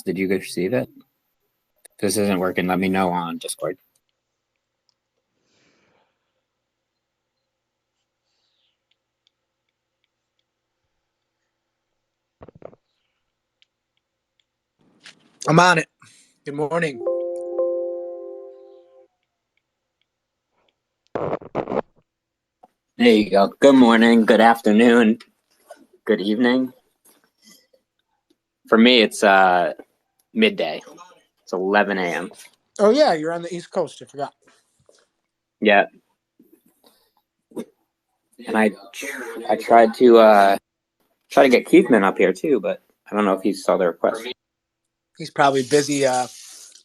Did you receive it? If this isn't working, let me know on Discord. I'm on it. Good morning. There you go. Good morning, good afternoon, good evening. For me, it's midday. It's 11 a.m. Oh, yeah, you're on the East Coast. I forgot. Yeah. And I tried to get Keithman up here too, but I don't know if he saw the request. He's probably busy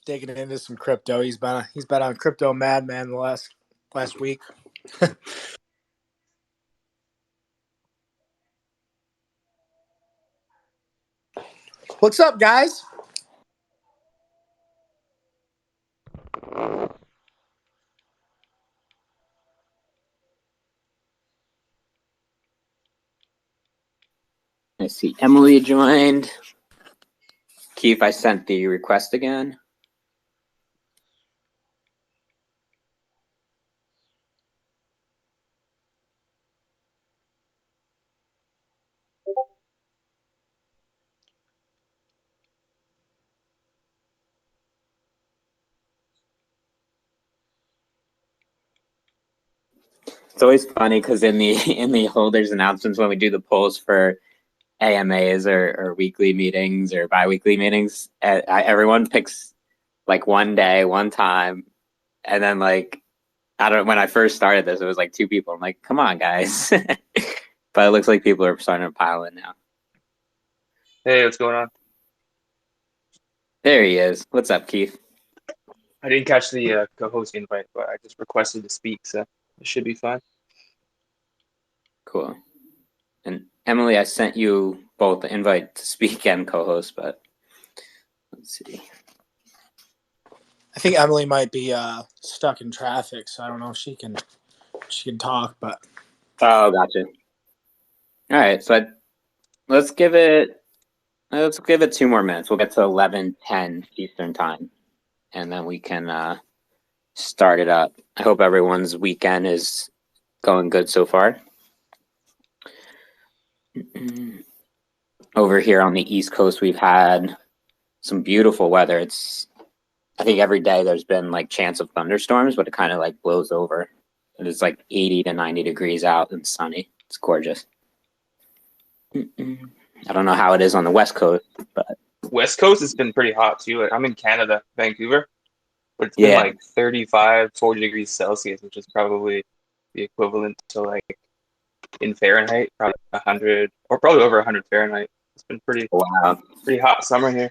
digging into some crypto. He's been on Crypto Madman the last week. What's up, guys? I see Emily joined. Keith, I sent the request again. It's always funny because in the holders announcements when we do the polls for AMAs or weekly meetings or biweekly meetings, everyone picks like one day, one time, and then like I don't. When I first started this, it was like 2 people. I'm like, come on, guys. But it looks like people are starting to pile in now. Hey, what's going on? There he is. What's up, Keith? I didn't catch the co-host invite, but I just requested to speak, so it should be fine. Cool. And Emily, I sent you both the invite to speak and co-host, but let's see. I think Emily might be stuck in traffic, so I don't know if she can talk. But Oh, gotcha. All right, so let's give it 2 more minutes. We'll get to 11:10 Eastern time, and then we can start it up. I hope everyone's weekend is going good so far. Over here on the East Coast, we've had some beautiful weather. I think every day there's been like chance of thunderstorms, but it kind of like blows over. And it's like 80 to 90 degrees out and sunny. It's gorgeous. I don't know how it is on the West Coast, but West Coast has been pretty hot too. Like, I'm in Canada, Vancouver, but it's been like 35, 40 degrees Celsius, which is probably the equivalent to like in Fahrenheit, probably 100 or probably over 100 Fahrenheit. It's been pretty hot summer here.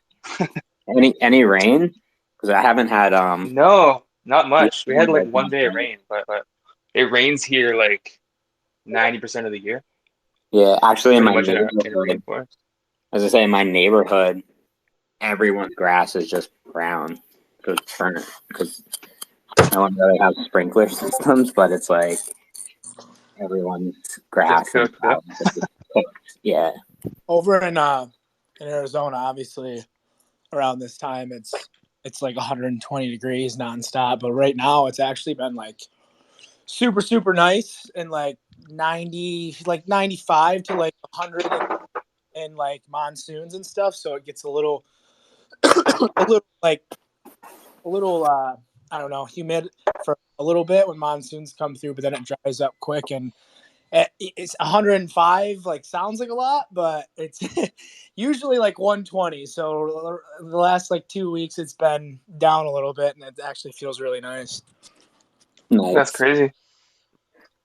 Any rain? Because I haven't had No, not much. We had like one day of rain, but it rains here like 90% of the year. Yeah, actually, in my neighborhood, as I say, in my neighborhood, everyone's grass is just brown because no one really has sprinkler systems, but it's like everyone's grass. Yeah. Over in Arizona, obviously, around this time it's like 120 degrees nonstop. But right now, it's actually been like super, super nice and like 90, like 95 to like 100 and like monsoons and stuff. So it gets a little I don't know, humid for a little bit when monsoons come through, but then it dries up quick. And it's 105, like sounds like a lot, but it's usually like 120. So the last like 2 weeks, it's been down a little bit, and it actually feels really nice. That's crazy.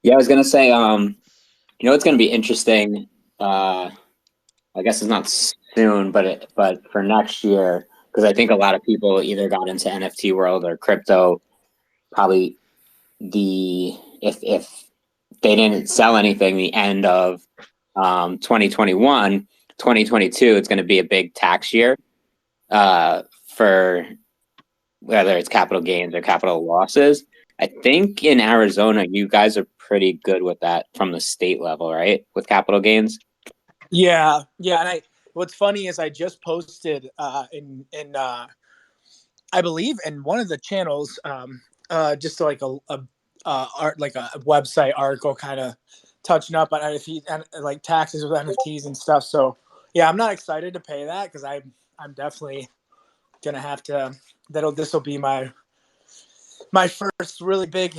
Yeah, I was gonna say, it's gonna be interesting. I guess it's not soon, but for next year, because I think a lot of people either got into NFT world or crypto. Probably if they didn't sell anything the end of 2021, 2022, it's going to be a big tax year for whether it's capital gains or capital losses. I think in Arizona, you guys are pretty good with that from the state level, right? With capital gains. Yeah. And what's funny is I just posted in I believe in one of the channels, just like a art, like a website article, kind of touching up on NFT and like taxes with NFTs and stuff. So yeah, I'm not excited to pay that because I'm definitely gonna have to. This will be my first really big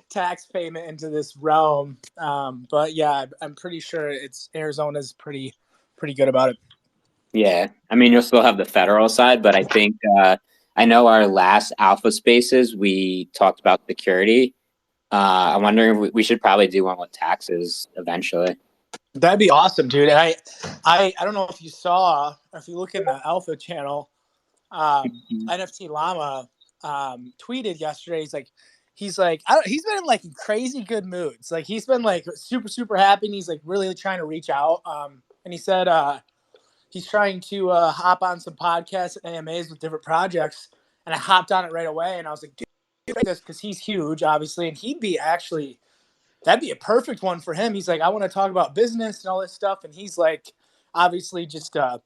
tax payment into this realm. But yeah, I'm pretty sure Arizona's pretty good about it. Yeah, I mean, you'll still have the federal side, but I think I know our last Alpha Spaces we talked about security. I'm wondering if we should probably do one with taxes eventually. That'd be awesome, dude. And I don't know if you saw, if you look in the Alpha channel, NFT Llama tweeted yesterday. He's like, he's been in like crazy good moods. Like he's been like super happy, and he's like really trying to reach out. And he said he's trying to hop on some podcasts and AMAs with different projects. And I hopped on it right away, and I was like, dude, this because he's huge, obviously, and that'd be a perfect one for him. He's like, I want to talk about business and all this stuff, and he's like, obviously just a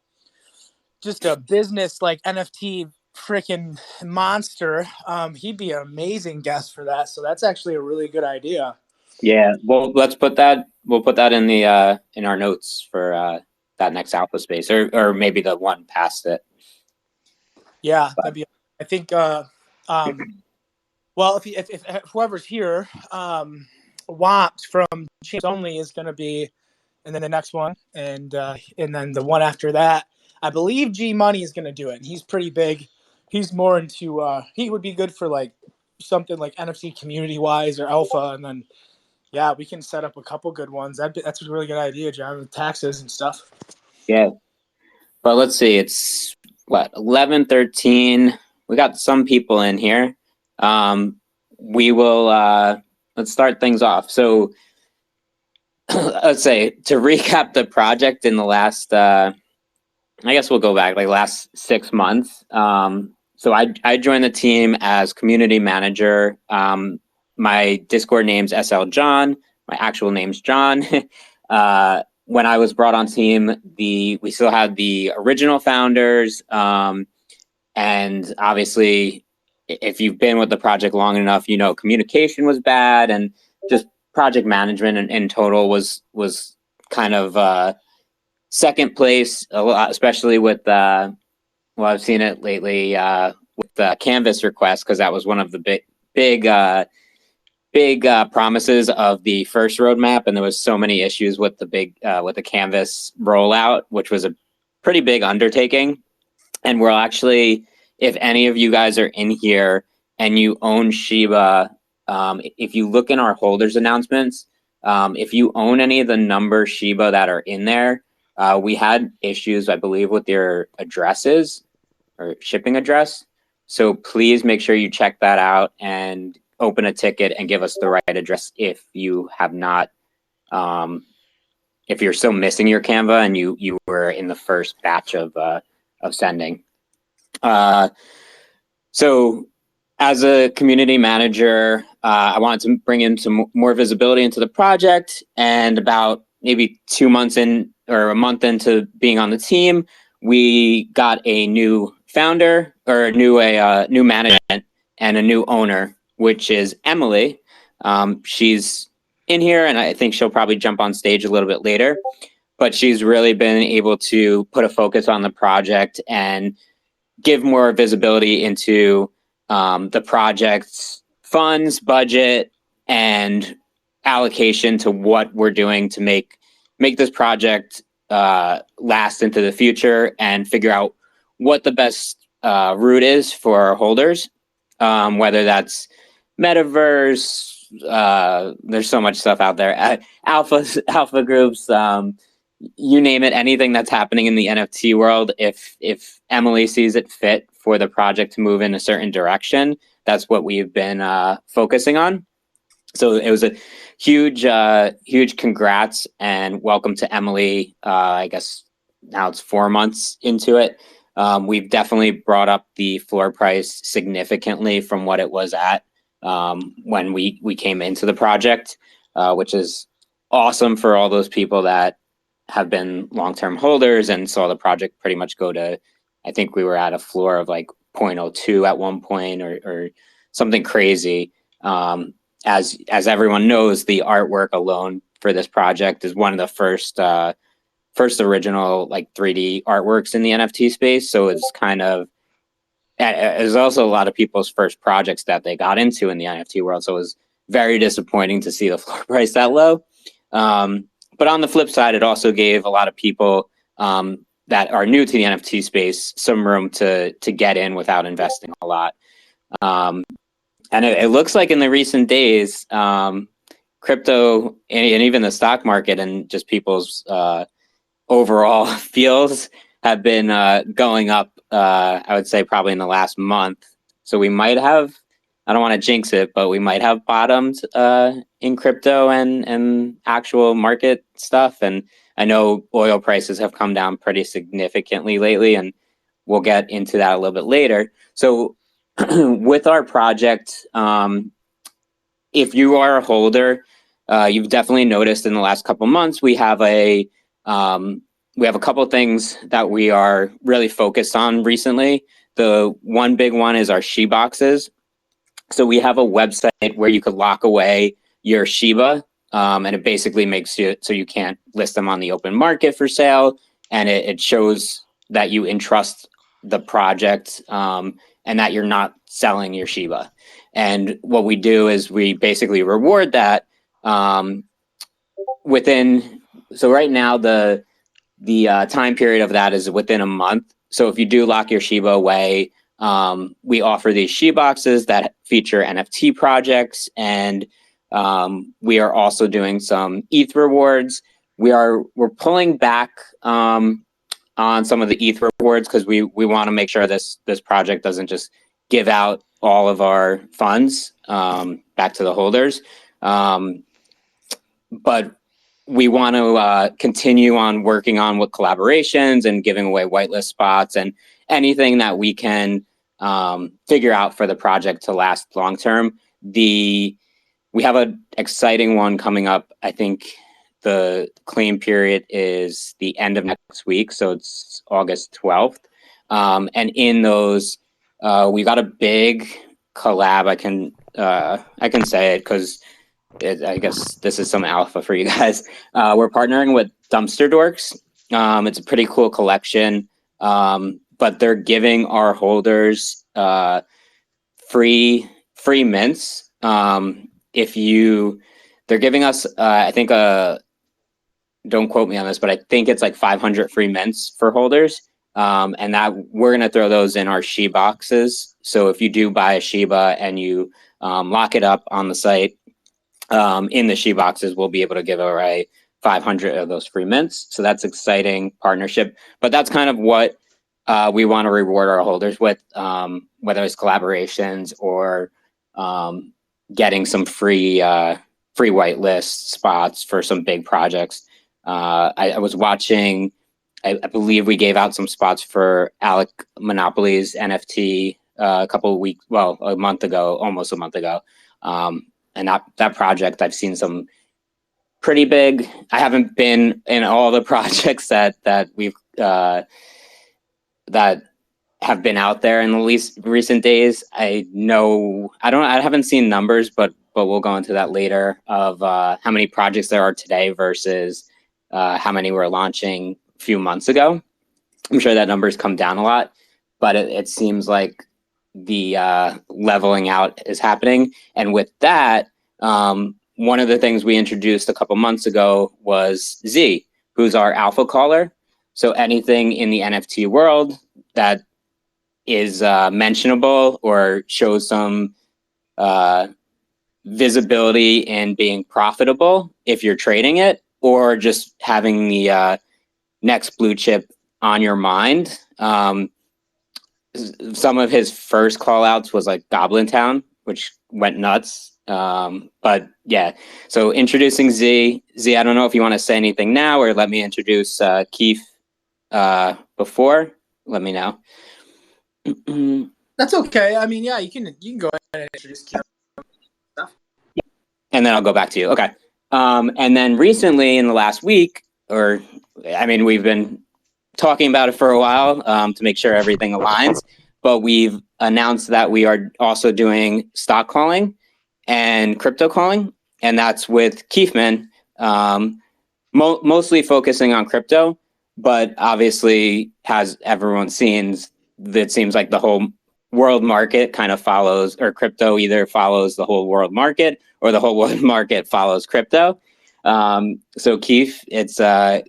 business like NFT freaking monster. He'd be an amazing guest for that. So that's actually a really good idea. Yeah, well, let's put that. We'll put that in the in our notes for that next Alpha Space, or maybe the one past it. Yeah, that'd be. I think. Well, if whoever's here, Wamped from Champs Only is going to be, and then the next one, and then the one after that, I believe G Money is going to do it. And he's pretty big. He's more into. He would be good for like something like NFC community wise or Alpha, and then yeah, we can set up a couple good ones. That's a really good idea, John, with taxes and stuff. Yeah, but let's see. It's what 11:13. We got some people in here. We will let's start things off. So let's say to recap the project in the last I guess we'll go back like last 6 months. So I joined the team as community manager. My Discord name's SL John. My actual name's John. When I was brought on team, we still had the original founders. And obviously, if you've been with the project long enough, you know communication was bad, and just project management in total was kind of second place, a lot, especially with well, I've seen it lately with the Canvas request, because that was one of the big promises of the first roadmap, and there was so many issues with the Canvas rollout, which was a pretty big undertaking. And we're actually, if any of you guys are in here and you own Shiba, if you look in our holders announcements, if you own any of the number Shiba that are in there, we had issues, I believe, with your addresses or shipping address. So please make sure you check that out and open a ticket and give us the right address if you have not, if you're still missing your Canva and you were in the first batch of sending. So as a community manager, I wanted to bring in some more visibility into the project, and about maybe 2 months in or a month into being on the team, we got a new founder or new management and a new owner, which is Emily. She's in here, and I think she'll probably jump on stage a little bit later, but she's really been able to put a focus on the project and give more visibility into the project's funds, budget, and allocation to what we're doing to make this project last into the future and figure out what the best route is for our holders, whether that's metaverse. There's so much stuff out there. Alpha groups, you name it, anything that's happening in the NFT world. If Emily sees it fit for the project to move in a certain direction, that's what we've been focusing on. So it was a huge congrats and welcome to Emily. I guess now it's 4 months into it. We've definitely brought up the floor price significantly from what it was at when we came into the project, which is awesome for all those people that have been long-term holders and saw the project pretty much go to, I think we were at a floor of like 0.02 at one point, or something crazy. As everyone knows, the artwork alone for this project is one of the first original like 3D artworks in the NFT space. So it's kind of, it's also a lot of people's first projects that they got into in the NFT world. So it was very disappointing to see the floor price that low. But on the flip side, it also gave a lot of people that are new to the NFT space some room to get in without investing a lot. And it looks like in the recent days, crypto and even the stock market and just people's overall feels have been going up, I would say probably in the last month. So we might have, I don't want to jinx it, but we might have bottomed in crypto and actual market stuff. And I know oil prices have come down pretty significantly lately, and we'll get into that a little bit later. So with our project, if you are a holder, you've definitely noticed in the last couple months, we have a couple things that we are really focused on recently. The one big one is our SheBoxes. So we have a website where you could lock away your Shiba, and it basically makes it so you can't list them on the open market for sale, and it shows that you entrust the project and that you're not selling your Shiba. And what we do is we basically reward that within. So right now the time period of that is within a month. So if you do lock your Shiba away, we offer these SheBoxes that feature NFT projects, and we are also doing some ETH rewards. We're pulling back on some of the ETH rewards because we want to make sure this project doesn't just give out all of our funds back to the holders. But we want to continue on working on with collaborations and giving away whitelist spots and anything that we can figure out for the project to last long term. We have an exciting one coming up. I think the claim period is the end of next week, so it's August 12th. And in those, we got a big collab. I can say it because I guess this is some alpha for you guys. We're partnering with Dumpster Dorks. It's a pretty cool collection, but they're giving our holders free mints. They're giving us, I think, don't quote me on this, but I think it's like 500 free mints for holders. And that we're going to throw those in our SheBoxes. So if you do buy a Shiba and you lock it up on the site, in the SheBoxes, we'll be able to give away 500 of those free mints. So that's exciting partnership. But that's kind of what we want to reward our holders with, whether it's collaborations or getting some free whitelist spots for some big projects. I was watching, I believe we gave out some spots for Alec Monopoly's NFT a month ago, almost a month ago. And that project, I've seen some pretty big. I haven't been in all the projects that we've that have been out there in the least recent days. I haven't seen numbers, but we'll go into that later of how many projects there are today versus how many were launching a few months ago. I'm sure that number's come down a lot, but it seems like the leveling out is happening. And with that, one of the things we introduced a couple months ago was Z, who's our alpha caller. So anything in the NFT world that is mentionable or shows some visibility in being profitable if you're trading it, or just having the next blue chip on your mind. Some of his first call outs was like Goblin Town, which went nuts. But yeah, so introducing Z. I don't know if you want to say anything now or let me introduce Keith before. Let me know. That's okay. I mean, yeah, you can go ahead and introduce Keith. And then I'll go back to you. Okay. And then recently in the last week, or I mean, we've been talking about it for a while to make sure everything aligns, but we've announced that we are also doing stock calling and crypto calling, and that's with Keefman, mostly focusing on crypto, but obviously, as everyone's seen, it seems like the whole world market kind of follows, or crypto either follows the whole world market or the whole world market follows crypto. So Keith, it's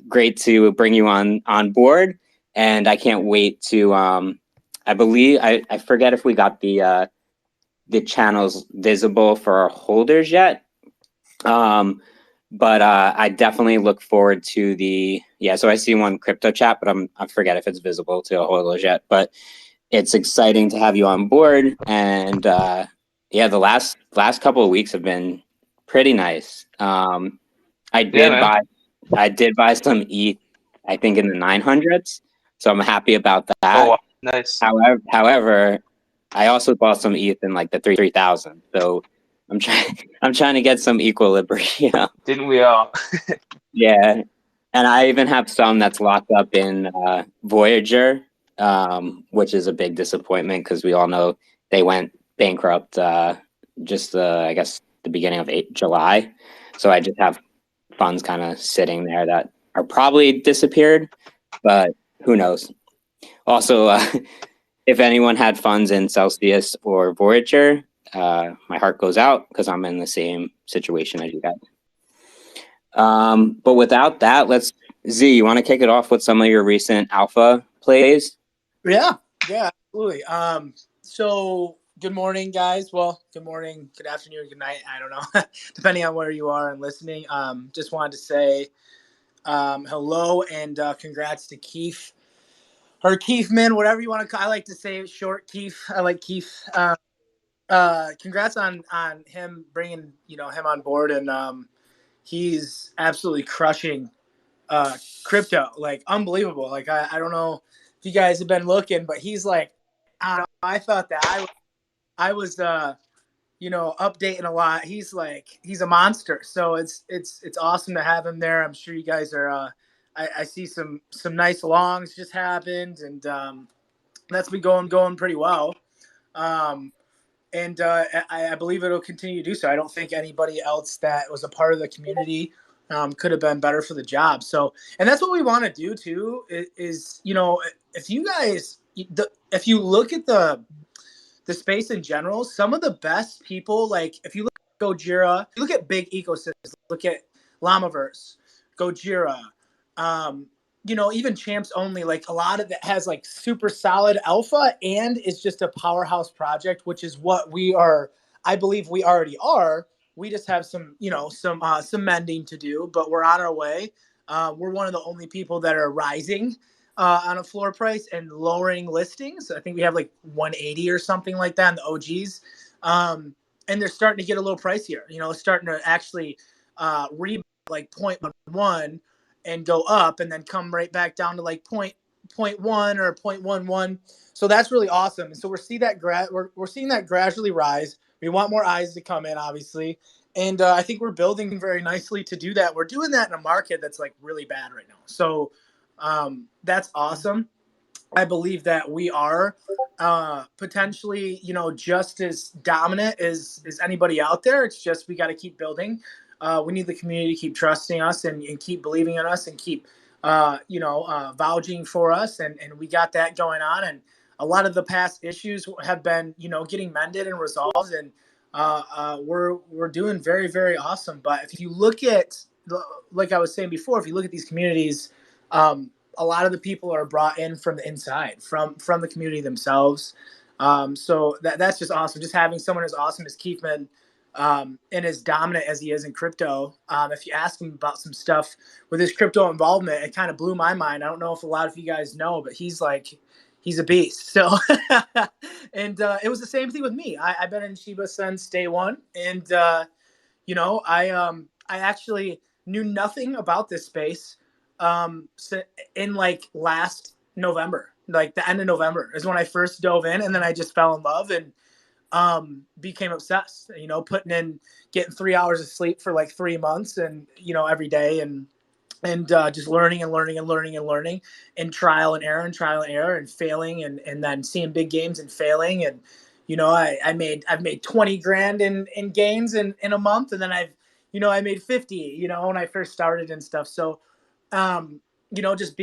great to bring you on board, and I can't wait to. I believe I forget if we got the channels visible for our holders yet. But I definitely look forward to so I see one crypto chat, but I forget if it's visible to a holders yet. But it's exciting to have you on board, and the last couple of weeks have been pretty nice. I did buy some ETH, I think in the 900s, so I'm happy about that. Oh, wow. Nice. However, I also bought some ETH in like the 3,000. So I'm trying to get some equilibrium. Didn't we all? Yeah, and I even have some that's locked up in Voyager, which is a big disappointment because we all know they went bankrupt just I guess the beginning of July. So I just have funds kind of sitting there that are probably disappeared, but who knows? Also, if anyone had funds in Celsius or Voyager, my heart goes out because I'm in the same situation as you guys. But without that, Z, you want to kick it off with some of your recent alpha plays? Yeah, absolutely. So good morning, guys. Well, good morning, good afternoon, good night. I don't know, depending on where you are and listening. Just wanted to say hello and congrats to Keith or Keefman, whatever you want to call. I like to say it short, Keith. I like Keith. Congrats on him bringing him on board, and he's absolutely crushing crypto, like unbelievable. Like I don't know if you guys have been looking, but he's like, I thought that I was updating a lot. He's a monster. So it's awesome to have him there. I'm sure you guys are. I see some nice longs just happened, and that's been going pretty well. And I believe it'll continue to do so. I don't think anybody else that was a part of the community could have been better for the job. So, and that's what we want to do too. Is if you guys, if you look at the space in general, some of the best people, like if you look at Gojira, if you look at big ecosystems, look at Llamaverse, Gojira, even Champs Only, like a lot of it has like super solid alpha and is just a powerhouse project, which is what we are. I believe we already are. We just have some mending to do, but we're on our way. We're one of the only people that are rising on a floor price and lowering listings. I think we have like 180 or something like that in the OGs. And they're starting to get a little pricier, starting to actually rebound like 0.1 and go up and then come right back down to like 0.1 or 0.11. So that's really awesome. And so we're seeing that gradually rise. We want more eyes to come in, obviously. And I think we're building very nicely to do that. We're doing that in a market that's like really bad right now. So that's awesome. I believe that we are potentially, just as dominant as anybody out there. It's just we got to keep building. We need the community to keep trusting us and keep believing in us and keep, vouching for us. And we got that going on. And a lot of the past issues have been, getting mended and resolved. And we're doing very, very awesome. But if you look at, like I was saying before, if you look at these communities, a lot of the people are brought in from the inside, from the community themselves. So that's just awesome. Just having someone as awesome as Keefman, and as dominant as he is in crypto. If you ask him about some stuff with his crypto involvement, it kind of blew my mind. I don't know if a lot of you guys know, but he's a beast. So, and it was the same thing with me. I've been in Shiba since day one, and I actually knew nothing about this space in like last November, like the end of November is when I first dove in, and then I just fell in love and became obsessed, getting 3 hours of sleep for like 3 months and, every day. And and just learning and learning and learning and learning, and trial and error and failing, and then seeing big games and failing. And I've made 20 grand in games in a month, and then I made 50 when I first started and stuff. So just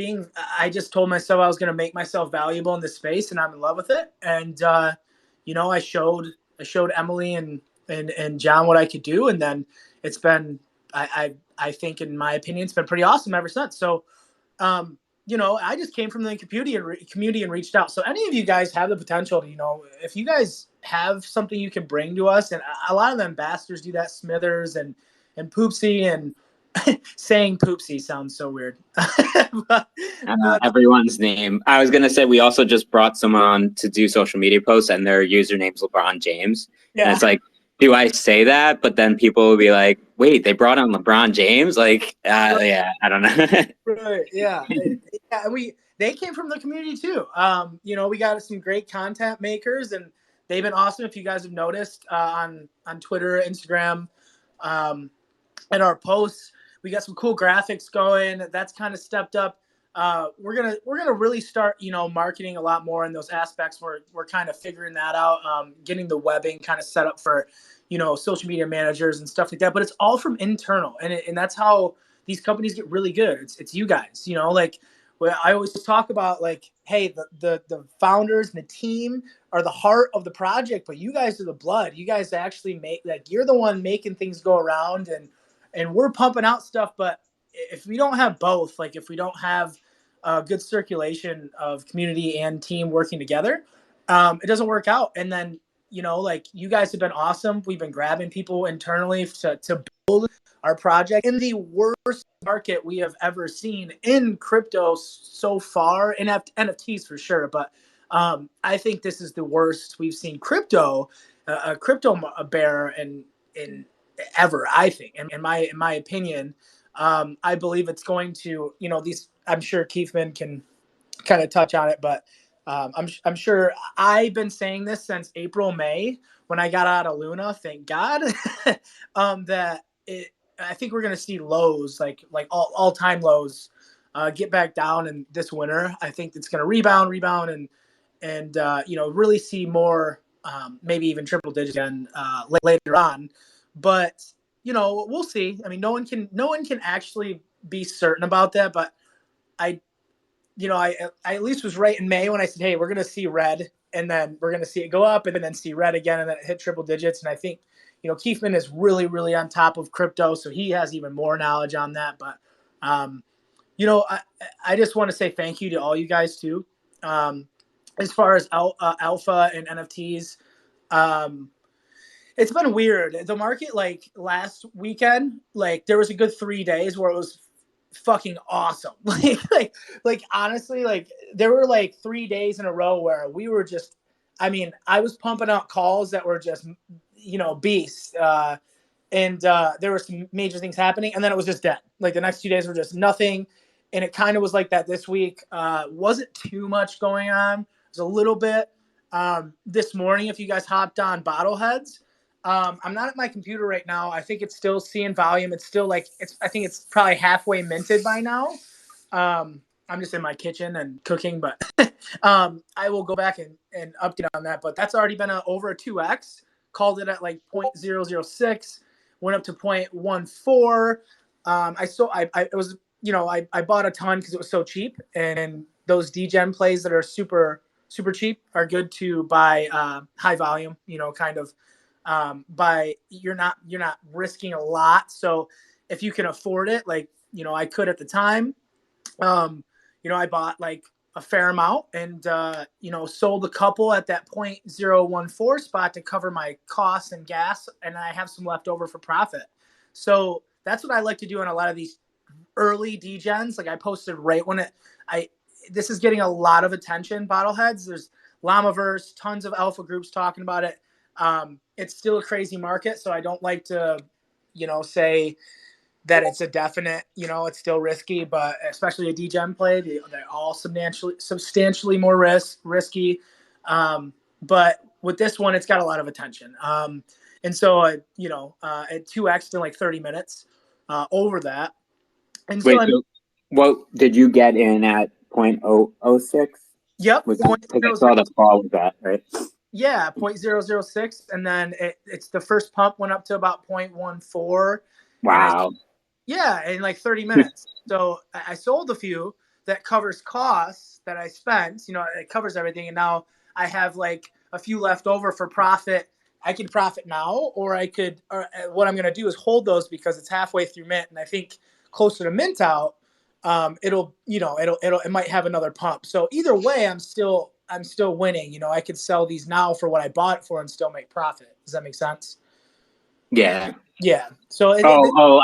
I just told myself I was going to make myself valuable in this space, and I'm in love with it. And I showed Emily and John what I could do, and then it's been I think, in my opinion, it's been pretty awesome ever since. So, I just came from the community and reached out. So any of you guys have the potential to, if you guys have something you can bring to us, and a lot of the ambassadors do that, Smithers and Poopsie, and saying Poopsie sounds so weird. but, everyone's name. I was going to say, we also just brought someone on to do social media posts, and their username's LeBron James. Yeah. And it's like, do I say that? But then people will be like, wait, they brought on LeBron James? Like, yeah, I don't know. Right, yeah. They came from the community too. We got some great content makers, and they've been awesome. If you guys have noticed on Twitter, Instagram, and our posts, we got some cool graphics going. That's kind of stepped up. We're gonna really start, marketing a lot more in those aspects. We're kind of figuring that out, getting the webbing kind of set up for, social media managers and stuff like that. But it's all from internal, and that's how these companies get really good. It's you guys, like I always talk about, like, hey, the founders and the team are the heart of the project, but you guys are the blood. You guys actually you're the one making things go around, and we're pumping out stuff. But if we don't have both, like if we don't have a good circulation of community and team working together, it doesn't work out. And then, you guys have been awesome. We've been grabbing people internally to build our project in the worst market we have ever seen in crypto so far, in NFTs for sure. But I think this is the worst we've seen a crypto bear in ever, I think, in my opinion. I believe it's going to, I'm sure Keithman can kind of touch on it, but I'm sure I've been saying this since April, May, when I got out of Luna, thank God, I think we're going to see lows, like all time lows, get back down in this winter. I think it's going to rebound and really see more, maybe even triple digit again later on. But we'll see. I mean, no one can actually be certain about that. But I at least was right in May when I said, hey, we're going to see red, and then we're going to see it go up, and then see red again, and then it hit triple digits. And I think, Keithman is really, really on top of crypto, so he has even more knowledge on that. But, I just want to say thank you to all you guys too. As far as alpha and NFTs, it's been weird. The market, like last weekend, like there was a good 3 days where it was fucking awesome. like honestly, like there were like 3 days in a row where we were just, I was pumping out calls that were just, beasts. And there were some major things happening, and then it was just dead. Like the next 2 days were just nothing. And it kind of was like that this week. Wasn't too much going on. It was a little bit. This morning, if you guys hopped on Bottleheads, I'm not at my computer right now. I think it's still seeing volume. It's still I think it's probably halfway minted by now. I'm just in my kitchen and cooking, but I will go back and update on that. But that's already been over a 2x. Called it at like 0.006, went up to 0.14. I bought a ton because it was so cheap, and those degen plays that are super, super cheap are good to buy high volume, kind of you're not risking a lot. So if you can afford it, like, I could at the time, I bought like a fair amount and, sold a couple at that 0.014 spot to cover my costs and gas. And I have some left over for profit. So that's what I like to do on a lot of these early degens. Like I posted right when this is getting a lot of attention, Bottleheads. There's Llamaverse, tons of alpha groups talking about it. It's still a crazy market. So I don't like to, say that it's a definite, it's still risky, but especially a degen play, they're all substantially more risky. But with this one, it's got a lot of attention. And so, at 2x in like 30 minutes over that. And so, What did you get in at 0.006? Yep. Was that because I saw the fall with that, right? Yeah, 0.006, and then it's the first pump went up to about 0.14. Wow. In like 30 minutes. So I sold a few that covers costs that I spent. It covers everything, and now I have like a few left over for profit. I can profit now, or I could. Or what I'm going to do is hold those because it's halfway through mint, and I think closer to mint out, it might have another pump. So either way, I'm still winning. I could sell these now for what I bought it for and still make profit. Does that make sense? Yeah. Yeah. So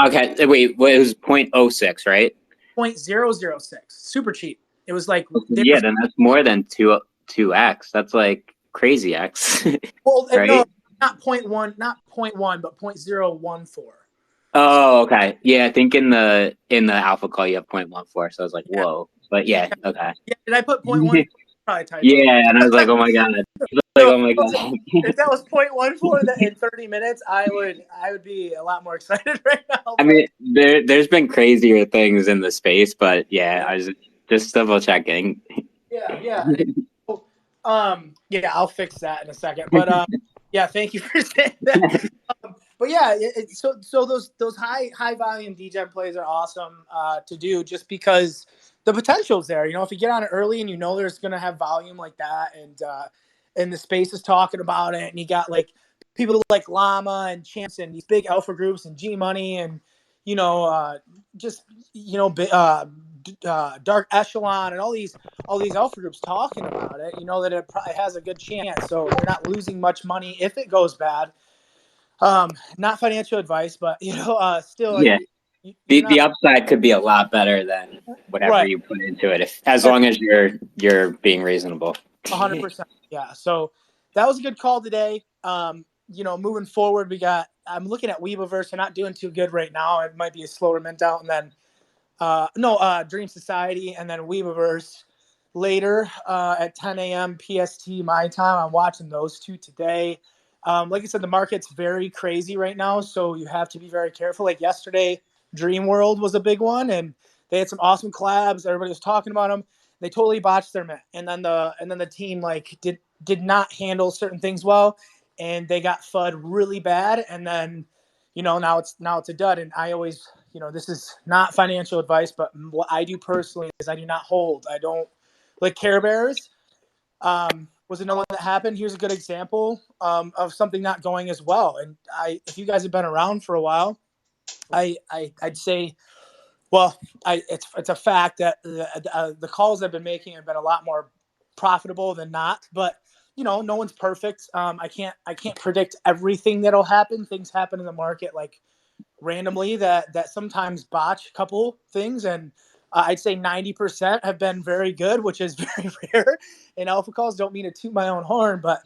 okay. Wait, it was 0.06, right? 0.006. Super cheap. It was like then that's more than 2x. That's like crazy x. Well, right? No, not 0.1, but 0.014. Oh, okay. Yeah, I think in the alpha call you have 0.14, so I was like, whoa. But yeah, okay. Yeah, did I put 0.1? Probably typo. Yeah, and I was like, oh my god. If that was 0.14 in 30 minutes, I would be a lot more excited right now. I mean, there's been crazier things in the space, but yeah, I was just double checking. Yeah. I'll fix that in a second. But thank you for saying that. But yeah, so those high volume DGen plays are awesome to do just because the potential's there. If you get on it early and there's going to have volume like that, and the space is talking about it, and you got like people like Llama and Champs and these big alpha groups and G Money and Dark Echelon and all these alpha groups talking about it, that it probably has a good chance. So you're not losing much money if it goes bad. Not financial advice, but still, yeah. The upside could be a lot better than whatever you put into it, as long as you're being reasonable. 100%. Yeah. So that was a good call today. Moving forward, I'm looking at Weebiverse. They're not doing too good right now. It might be a slower mint out, and then Dream Society, and then Weebiverse later at 10 a.m. PST my time. I'm watching those two today. Like I said, the market's very crazy right now, so you have to be very careful. Like yesterday, Dream World was a big one, and they had some awesome collabs. Everybody was talking about them. They totally botched their mint, and then the team did not handle certain things well, and they got FUD really bad. And then now it's a dud. And I always this is not financial advice, but what I do personally is I do not hold. I don't like Care Bears. Was another one that happened. Here's a good example of something not going as well. And if you guys have been around for a while, I'd say, well, it's a fact that the calls I've been making have been a lot more profitable than not. But no one's perfect. I can't predict everything that'll happen. Things happen in the market like randomly that sometimes botch a couple things, and I'd say 90% have been very good, which is very rare in alpha calls. Don't mean to toot my own horn, but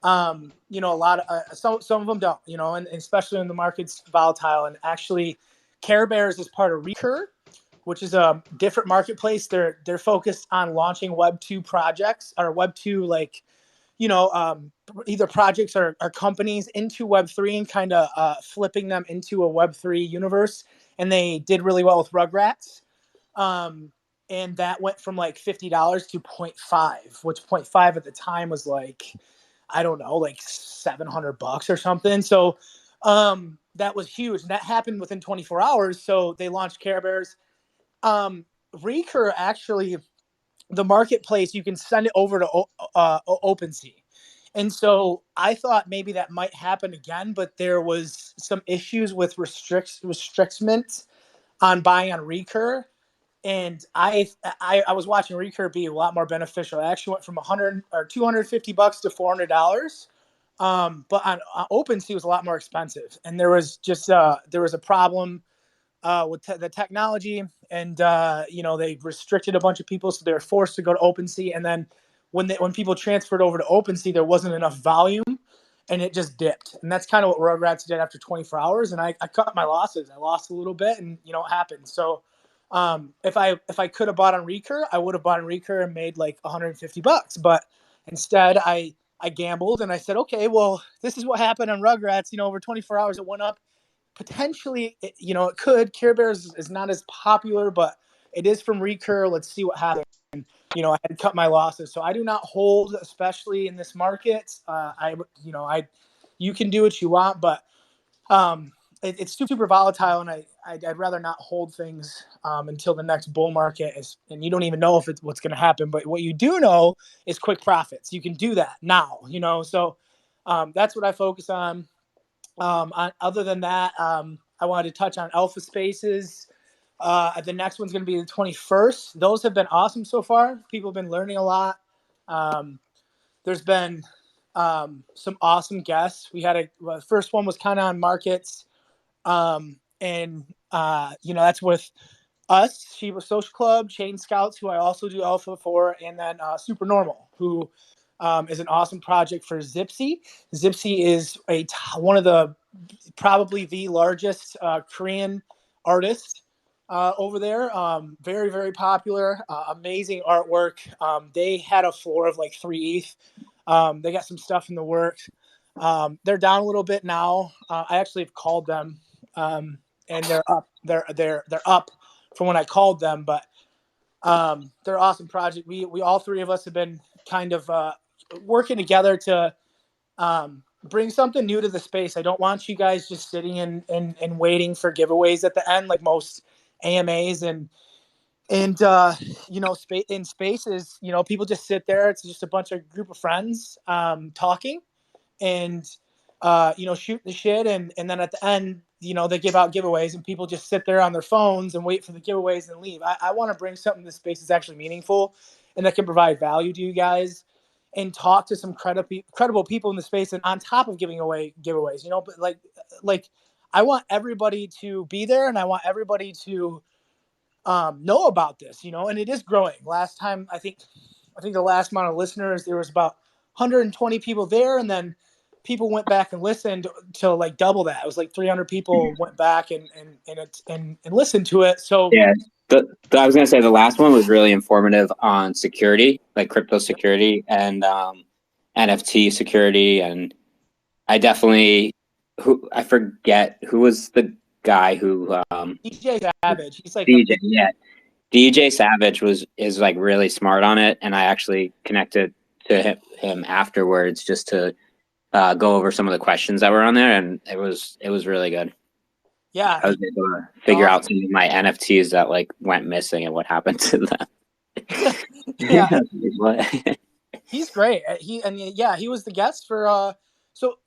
a lot of some of them don't, and especially when the market's volatile. And actually, Care Bears is part of Recur, which is a different marketplace. They're focused on launching Web 2 projects or Web 2 either projects or companies into Web3 and kind of flipping them into a Web3 universe. And they did really well with Rugrats. And that went from like $50 to 0.5, which 0.5 at the time was like, I don't know, like $700 or something. So that was huge. And that happened within 24 hours. So they launched Care Bears. Recur, actually, the marketplace, you can send it over to OpenSea. And so I thought maybe that might happen again, but there was some issues with restrictions on buying on Recur. And I was watching Recur be a lot more beneficial. I actually went from $100 or $250 to $400. But on OpenSea was a lot more expensive. And there was a problem with the technology, and they restricted a bunch of people, so they were forced to go to OpenSea. And then when people transferred over to OpenSea, there wasn't enough volume, and it just dipped. And that's kind of what Rugrats did after 24 hours. And I cut my losses. I lost a little bit, and it happened. So if I could have bought on Recur, I would have bought on Recur and made like $150. But instead, I gambled, and I said, okay, well, this is what happened on Rugrats. Over 24 hours, it went up. Potentially, it could. Care Bears is not as popular, but It is from Recur. Let's see what happens. You know, I had to cut my losses, so I do not hold, especially in this market. You can do what you want, but it's super volatile, and I'd rather not hold things until the next bull market is, and you don't even know if it's what's going to happen. But what you do know is quick profits. You can do that now, you know. So that's what I focus on. Other than that, I wanted to touch on Alpha Spaces. The next one's going to be the 21st. Those have been awesome so far. People have been learning a lot. There's been some awesome guests. We had the first one was kind of on markets. That's with us, Shiba Social Club, Chain Scouts, who I also do Alpha for, and then Super Normal, who is an awesome project for Zipsy. Zipsy is one of the probably the largest Korean artist over there. Very, very popular, amazing artwork. They had a floor of like 3 ETH. They got some stuff in the works. They're down a little bit now. I actually have called them, and they're up. They're up from when I called them, but they're an awesome project. We all three of us have been kind of working together to bring something new to the space. I don't want you guys just sitting and waiting for giveaways at the end like most AMAs and in spaces, you know, people just sit there. It's just a bunch of group of friends talking and shoot the shit, and then at the end, you know, they give out giveaways and people just sit there on their phones and wait for the giveaways and leave. I want to bring something to the space that's actually meaningful and that can provide value to you guys and talk to some credible people in the space, and on top of giving away giveaways, you know, but like I want everybody to be there, and I want everybody to know about this, you know, and it is growing. Last time, I think the last amount of listeners, there was about 120 people there, and then people went back and listened to like double that. It was like 300 people went back and listened to it. So yeah, I was gonna say the last one was really informative on security, like crypto security and NFT security, and I forget who was the guy who DJ Savage. He's like DJ, yeah. DJ Savage is like really smart on it, and I actually connected to him afterwards just to go over some of the questions that were on there, and it was really good. Yeah, I was able to figure out some of my NFTs that like went missing and what happened to them. Yeah, he's great. He was the guest for. So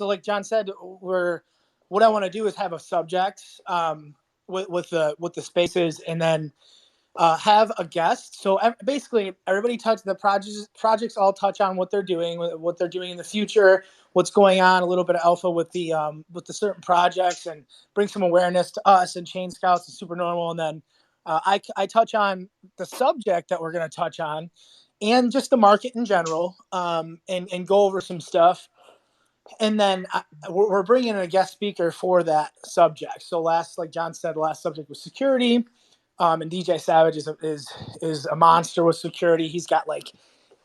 like John said, what I want to do is have a subject with the spaces, and then have a guest. So basically, everybody touch the projects all touch on what they're doing in the future, what's going on, a little bit of alpha with the certain projects, and bring some awareness to us and Chain Scouts and Super Normal. And then I touch on the subject that we're going to touch on, and just the market in general, and go over some stuff. And then we're bringing in a guest speaker for that subject. So like John said, the last subject was security. And DJ Savage is a monster with security. He's got like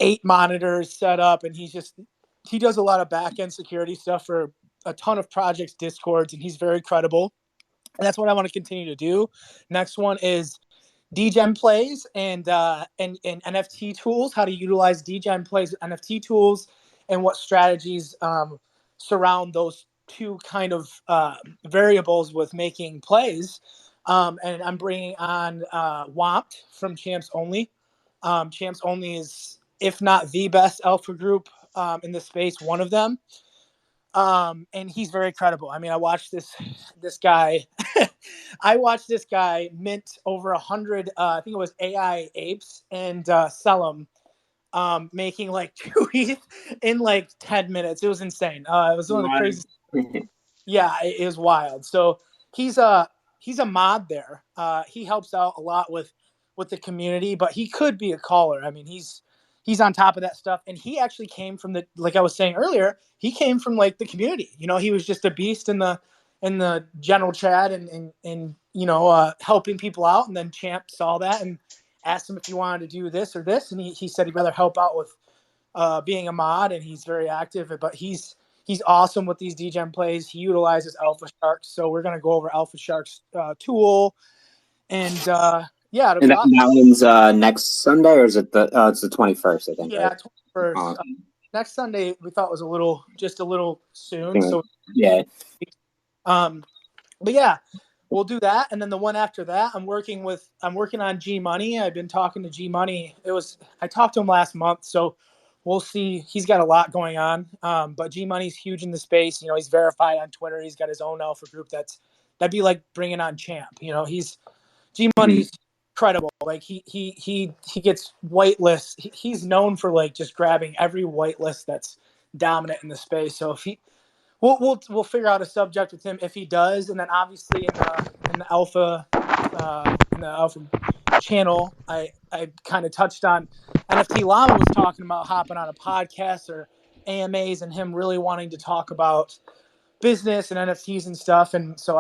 8 monitors set up, and he does a lot of back end security stuff for a ton of projects, Discords, and he's very credible. And that's what I want to continue to do. Next one is DGen plays and NFT tools. How to utilize DGen plays, NFT tools, and what strategies surround those two kind of variables with making plays. And I'm bringing on Wompt from Champs Only. Champs Only is, if not the best alpha group in the space, one of them. And he's very credible. I mean, I watched this guy. I watched this guy mint over 100. I think it was AI apes and sell them, making like 2 ETH in like 10 minutes. It was insane. It was one of the craziest. Yeah, it was wild. So he's a mod there. He helps out a lot with the community, but he could be a caller. I mean, he's on top of that stuff, and he actually came from like I was saying earlier, he came from like the community. You know, he was just a beast in the general chat and helping people out. And then Champ saw that and asked him if he wanted to do this or this, and he said he'd rather help out with being a mod, and he's very active. But he's awesome with these DGen plays. He utilizes Alpha Sharks, so we're gonna go over Alpha Sharks tool, and Yeah, it'll And be that, awesome. that one's next Sunday, or is it it's the 21st, I think, Yeah, right? 21st. Next Sunday we thought was a little soon. So yeah. But yeah, we'll do that, and then the one after that, I'm working on G Money. I've been talking to G Money. I talked to him last month, so we'll see. He's got a lot going on, but G Money's huge in the space. You know, he's verified on Twitter. He's got his own alpha group. That'd be like bringing on Champ. You know, G Money's incredible. Like he gets whitelists. He's known for like just grabbing every whitelist that's dominant in the space. So if he we'll figure out a subject with him if he does, and then obviously in the alpha channel, I kind of touched on NFT Llama was talking about hopping on a podcast or AMAs and him really wanting to talk about business and NFTs and stuff, and so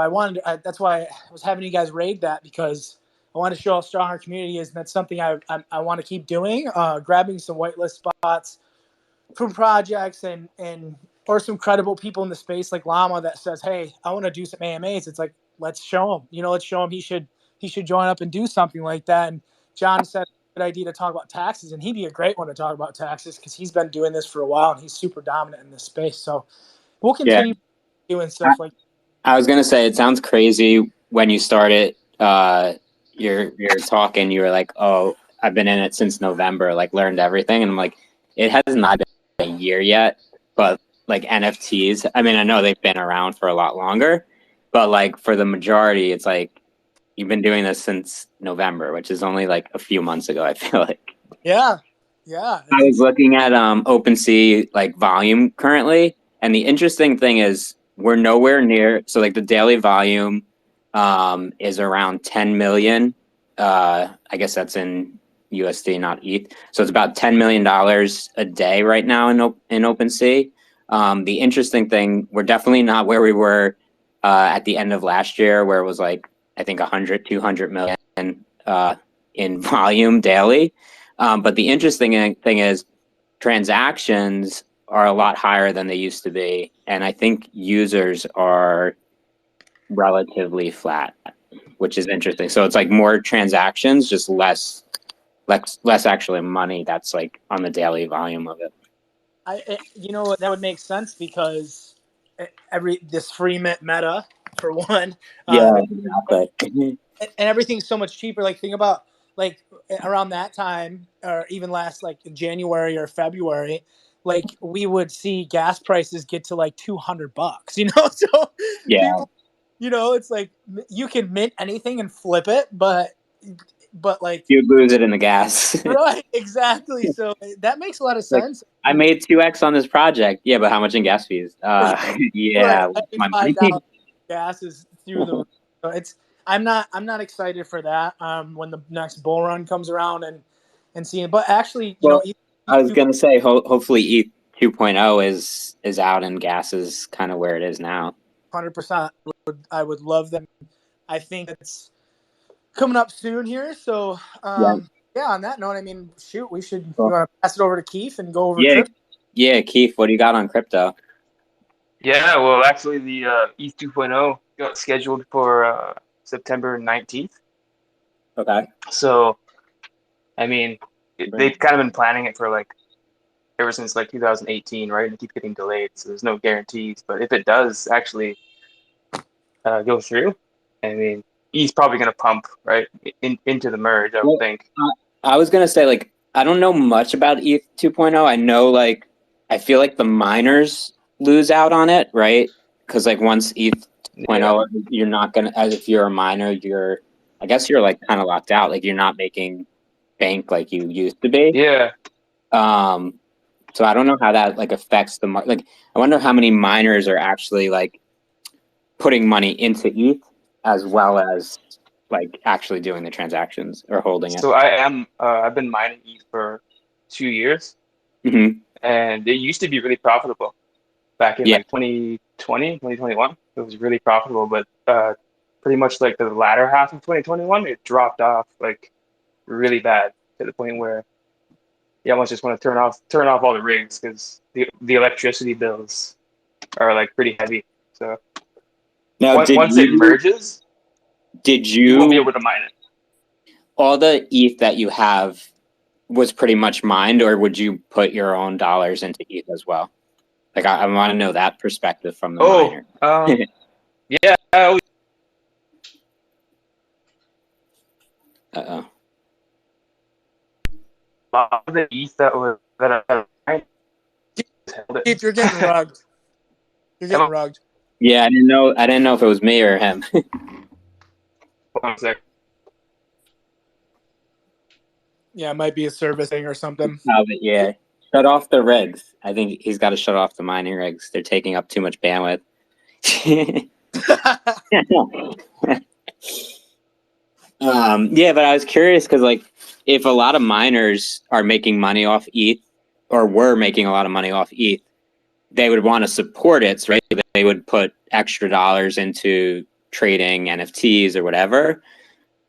that's why I was having you guys raid that, because I want to show how strong our community is, and that's something I want to keep doing, grabbing some whitelist spots from projects and or some credible people in the space like Llama that says, hey, I want to do some AMAs. It's like, let's show him, let's show him he should join up and do something like that. And John said, good idea to talk about taxes, and he'd be a great one to talk about taxes because he's been doing this for a while and he's super dominant in this space. So we'll continue doing stuff like that. I was gonna say, it sounds crazy when you started your talking, you were like, oh, I've been in it since November, like learned everything, and I'm like, it has not been a year yet, but like NFTs, I mean, I know they've been around for a lot longer, but like for the majority, it's like you've been doing this since November, which is only like a few months ago, I feel like. Yeah. I was looking at OpenSea like volume currently, and the interesting thing is we're nowhere near. So like the daily volume is around 10 million. I guess that's in USD, not ETH. So it's about $10 million a day right now in OpenSea. The interesting thing, we're definitely not where we were at the end of last year, where it was like, I think 100, 200 million in volume daily. But the interesting thing is transactions are a lot higher than they used to be. And I think users are relatively flat, which is interesting. So it's like more transactions, just less actually money that's like on the daily volume of it. That would make sense because this free mint meta, for one, Exactly. and everything's so much cheaper. Like think about like around that time, or even last like January or February, like we would see gas prices get to like $200. So people, it's like you can mint anything and flip it, but like you lose it in the gas. Right, exactly. So that makes a lot of sense. Like, I made 2x on this project. Yeah, but how much in gas fees? Yeah, right. $5 gas is through the roof. So I'm not excited for that. When the next bull run comes around and seeing, but actually, I was gonna say, hopefully ETH 2.0 is out and gas is kind of where it is now. 100%. I would love them. I think it's coming up soon here. So yeah. On that note, I mean, shoot, we should you want to pass it over to Keith and go over crypto? Yeah, Keith, what do you got on crypto? Yeah, well, actually, the ETH 2.0 got scheduled for September 19th. Okay. So, I mean, they've kind of been planning it for like ever since like 2018, right? And it keeps getting delayed, so there's no guarantees. But if it does actually go through, I mean, he's probably going to pump right into the merge, I would think. I was gonna say, like, I don't know much about ETH 2.0. I know, like, I feel like the miners lose out on it, right? Because like once ETH 2.0, you're not gonna, as if you're a miner, I guess you're like kind of locked out. Like you're not making bank like you used to be. Yeah. So I don't know how that like affects the market. Like I wonder how many miners are actually like putting money into ETH as well as like actually doing the transactions or holding it. So I've been mining ETH for 2 years, and it used to be really profitable back in like 2020, 2021. It was really profitable, but pretty much like the latter half of 2021, it dropped off like really bad to the point where you almost just want to turn off all the rigs because the electricity bills are like pretty heavy. So now, once it merges, you won't be able to mine it. all the ETH that you have was pretty much mined, or would you put your own dollars into ETH as well? Like, I want to know that perspective from the miner. Yeah. Uh-oh. A lot of the ETH that I If you're getting rugged, you're getting rugged. Yeah, I didn't know if it was me or him. One sec. Yeah, it might be a service thing or something. Yeah. Shut off the rigs. I think he's got to shut off the mining rigs. They're taking up too much bandwidth. Yeah, but I was curious because, like, if a lot of miners are making money off ETH, or were making a lot of money off ETH, they would want to support it, right? They would put extra dollars into trading NFTs or whatever.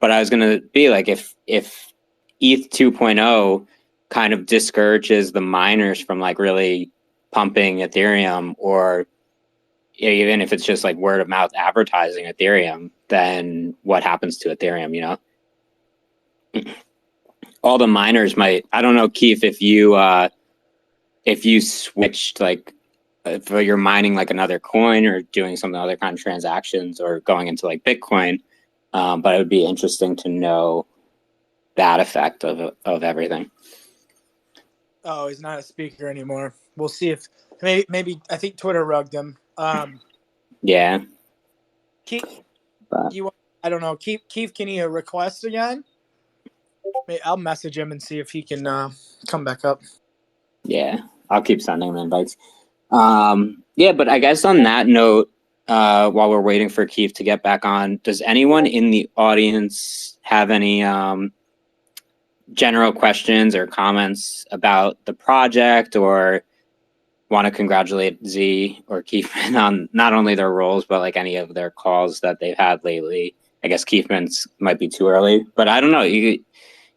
But I was going to be like, if ETH 2.0 kind of discourages the miners from like really pumping Ethereum, or even if it's just like word of mouth advertising Ethereum, then what happens to Ethereum, you know? All the miners might, I don't know, Keith, if you switched, like, if you're mining like another coin or doing some other kind of transactions or going into like Bitcoin, but it would be interesting to know that effect of everything. Oh, he's not a speaker anymore. We'll see if maybe I think Twitter rugged him. Yeah. Keith, I don't know. Keith, can you request again? I'll message him and see if he can come back up. Yeah, I'll keep sending him invites. Yeah, but I guess on that note, while we're waiting for Keith to get back on, does anyone in the audience have any general questions or comments about the project, or want to congratulate Z or Keithman on not only their roles, but like any of their calls that they've had lately? I guess Keithman's might be too early, but I don't know.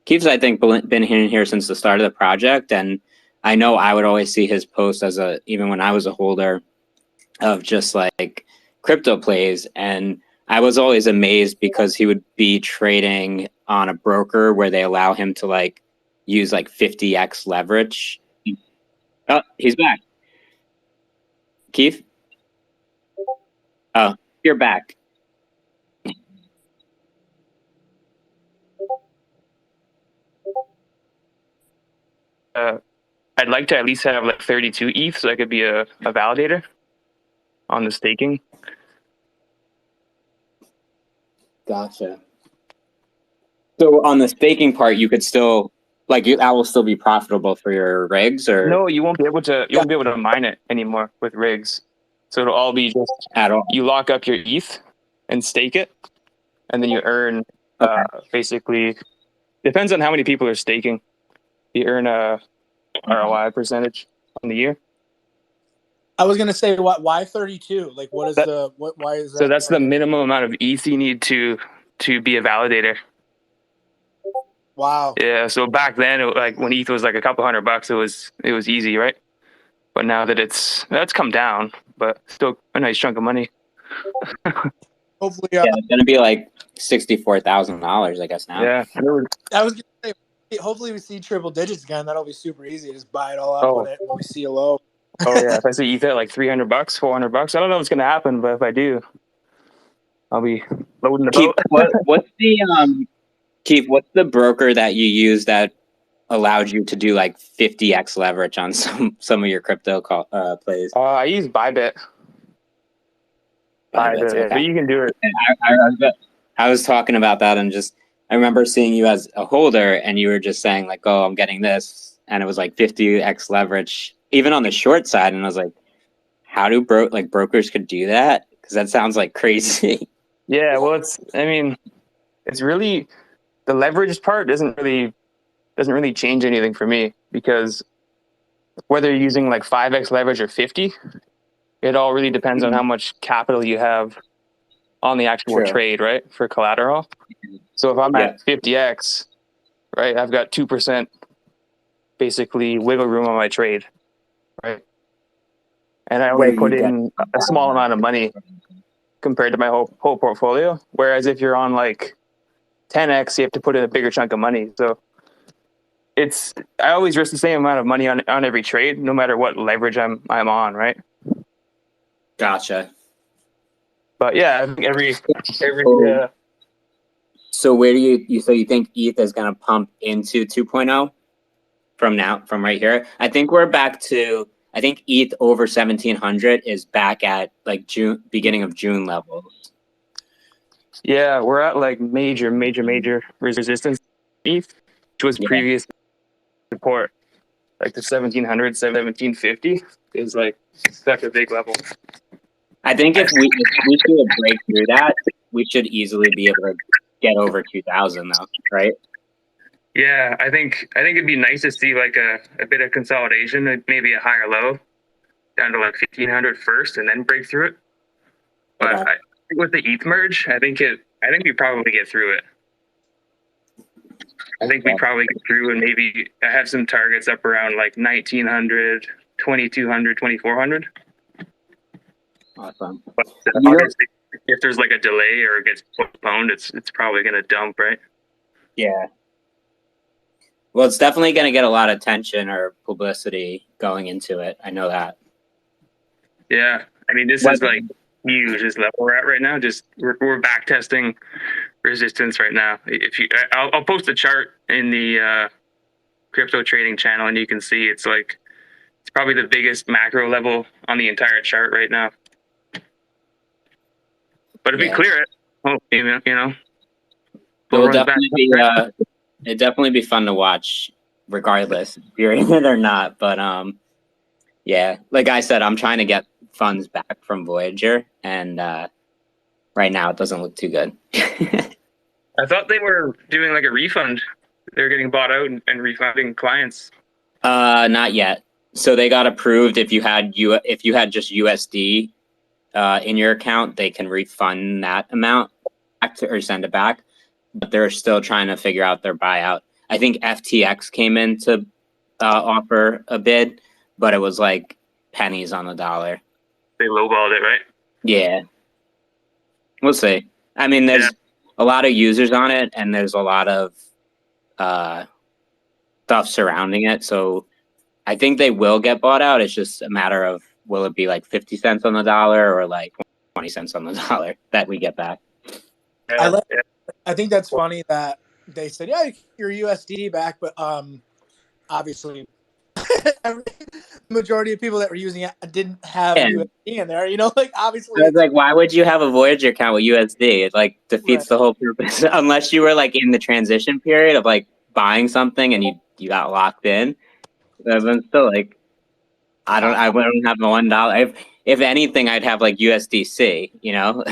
Keith's, I think, been here since the start of the project, and I know I would always see his post even when I was a holder, of just like crypto plays, and I was always amazed because he would be trading on a broker where they allow him to like use like 50x leverage. Oh, he's back. Keith? Oh, you're back. I'd like to at least have like 32 ETH so I could be a validator on the staking. Gotcha. So on the staking part, you could still that will still be profitable for your rigs, or no? You won't be able to. You won't be able to mine it anymore with rigs. So it'll all be just at all. You lock up your ETH and stake it, and then you earn. Okay. Basically, depends on how many people are staking. You earn a ROI percentage on the year. I was gonna say, why 32? Like, what is why is that? So that's the minimum amount of ETH you need to be a validator. Wow. Yeah. So back then, like when ETH was like a couple $100, it was easy, right? But now that that's come down, but still a nice chunk of money. Hopefully, it's gonna be like $64,000, I guess now. Yeah. I was gonna say, hopefully we see triple digits again. That'll be super easy. Just buy it all up when we see a low. Oh yeah, if I see ETH at like $300, $400, I don't know what's gonna happen, but if I do, I'll be loading the boat. What's the Keith? What's the broker that you use that allowed you to do like 50x leverage on some of your crypto plays? I use Bybit. Bybit, okay. But you can do it. I was talking about that, and I remember seeing you as a holder, and you were just saying like, "Oh, I'm getting this," and it was like 50x leverage, even on the short side. And I was like, "How do brokers could do that?" Because that sounds like crazy. Yeah, well, it's really the leverage part doesn't really change anything for me, because whether you're using like 5x leverage or 50, it all really depends on how much capital you have on the actual trade, right? For collateral. So if I'm at 50x, right, I've got 2% basically wiggle room on my trade, right? And I only put in a small amount of money compared to my whole portfolio. Whereas if you're on like 10x, you have to put in a bigger chunk of money. So I always risk the same amount of money on every trade, no matter what leverage I'm on, right? Gotcha. But yeah, I think every So where do you think ETH is going to pump into 2.0 from right here? I think we're back to, I think ETH over 1700 is back at like beginning of June levels. Yeah, we're at like major resistance ETH, which was previous support. Like the 1700, 1750 is like such a big level. I think if we should break through that, we should easily be able to get over 2000 though, right? Yeah, I think it'd be nice to see like a bit of consolidation, like maybe a higher low down to like 1500 first and then break through it. But I think with the ETH merge, I think we probably get through it. I think we probably get through and maybe I have some targets up around like 1900, 2200, 2400. Awesome. But obviously, if there's like a delay or it gets postponed, it's probably going to dump, right? Yeah. Well, it's definitely going to get a lot of attention or publicity going into it. I know that. Yeah. I mean, this is like huge, this level we're at right now. Just we're back testing resistance right now. I'll post a chart in the crypto trading channel and you can see it's probably the biggest macro level on the entire chart right now. But if we clear it, you know, it'd definitely be fun to watch, regardless if you're in it or not. But yeah, like I said, I'm trying to get funds back from Voyager, and right now it doesn't look too good. I thought they were doing like a refund. They're getting bought out and refunding clients. Not yet. So they got approved. If you had just USD in your account, they can refund that amount back or send it back. But they're still trying to figure out their buyout. I think FTX came in to offer a bid, but it was like pennies on the dollar. They lowballed it, right? Yeah. We'll see. I mean, there's a lot of users on it, and there's a lot of stuff surrounding it. So I think they will get bought out. It's just a matter of, will it be like 50 cents on the dollar or like 20 cents on the dollar that we get back? I think that's funny that they said, yeah, your USD back, but obviously the majority of people that were using it didn't have USD in there. You know, like obviously. I was like, why would you have a Voyager account with USD? It like defeats the whole purpose, unless you were like in the transition period of like buying something and you got locked in. But I'm still like, I don't have $1. If anything, I'd have like USDC, you know?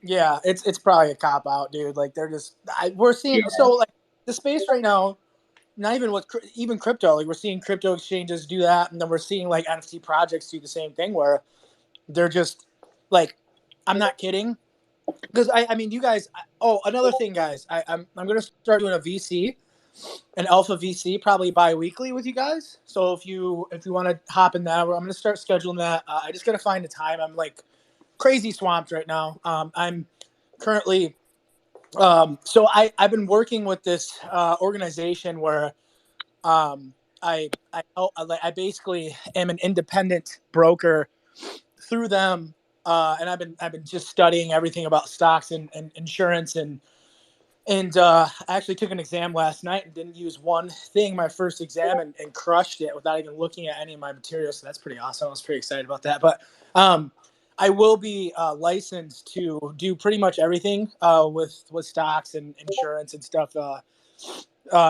Yeah, it's probably a cop out, dude. Like they're just we're seeing so like the space right now, not even with even crypto. Like we're seeing crypto exchanges do that, and then we're seeing like NFT projects do the same thing where they're just like, I'm not kidding, because I mean you guys. Oh, another thing, guys, I'm gonna start doing a VC, an alpha VC, probably bi-weekly with you guys. So if you want to hop in that, I'm gonna start scheduling that. I just gotta find the time. I'm like crazy swamped right now. I'm currently so I've been working with this organization where I basically am an independent broker through them, and I've been just studying everything about stocks and insurance and I actually took an exam last night and didn't use one thing my first exam and crushed it without even looking at any of my materials. So that's pretty awesome. I was pretty excited about that. But I will be licensed to do pretty much everything with stocks and insurance and stuff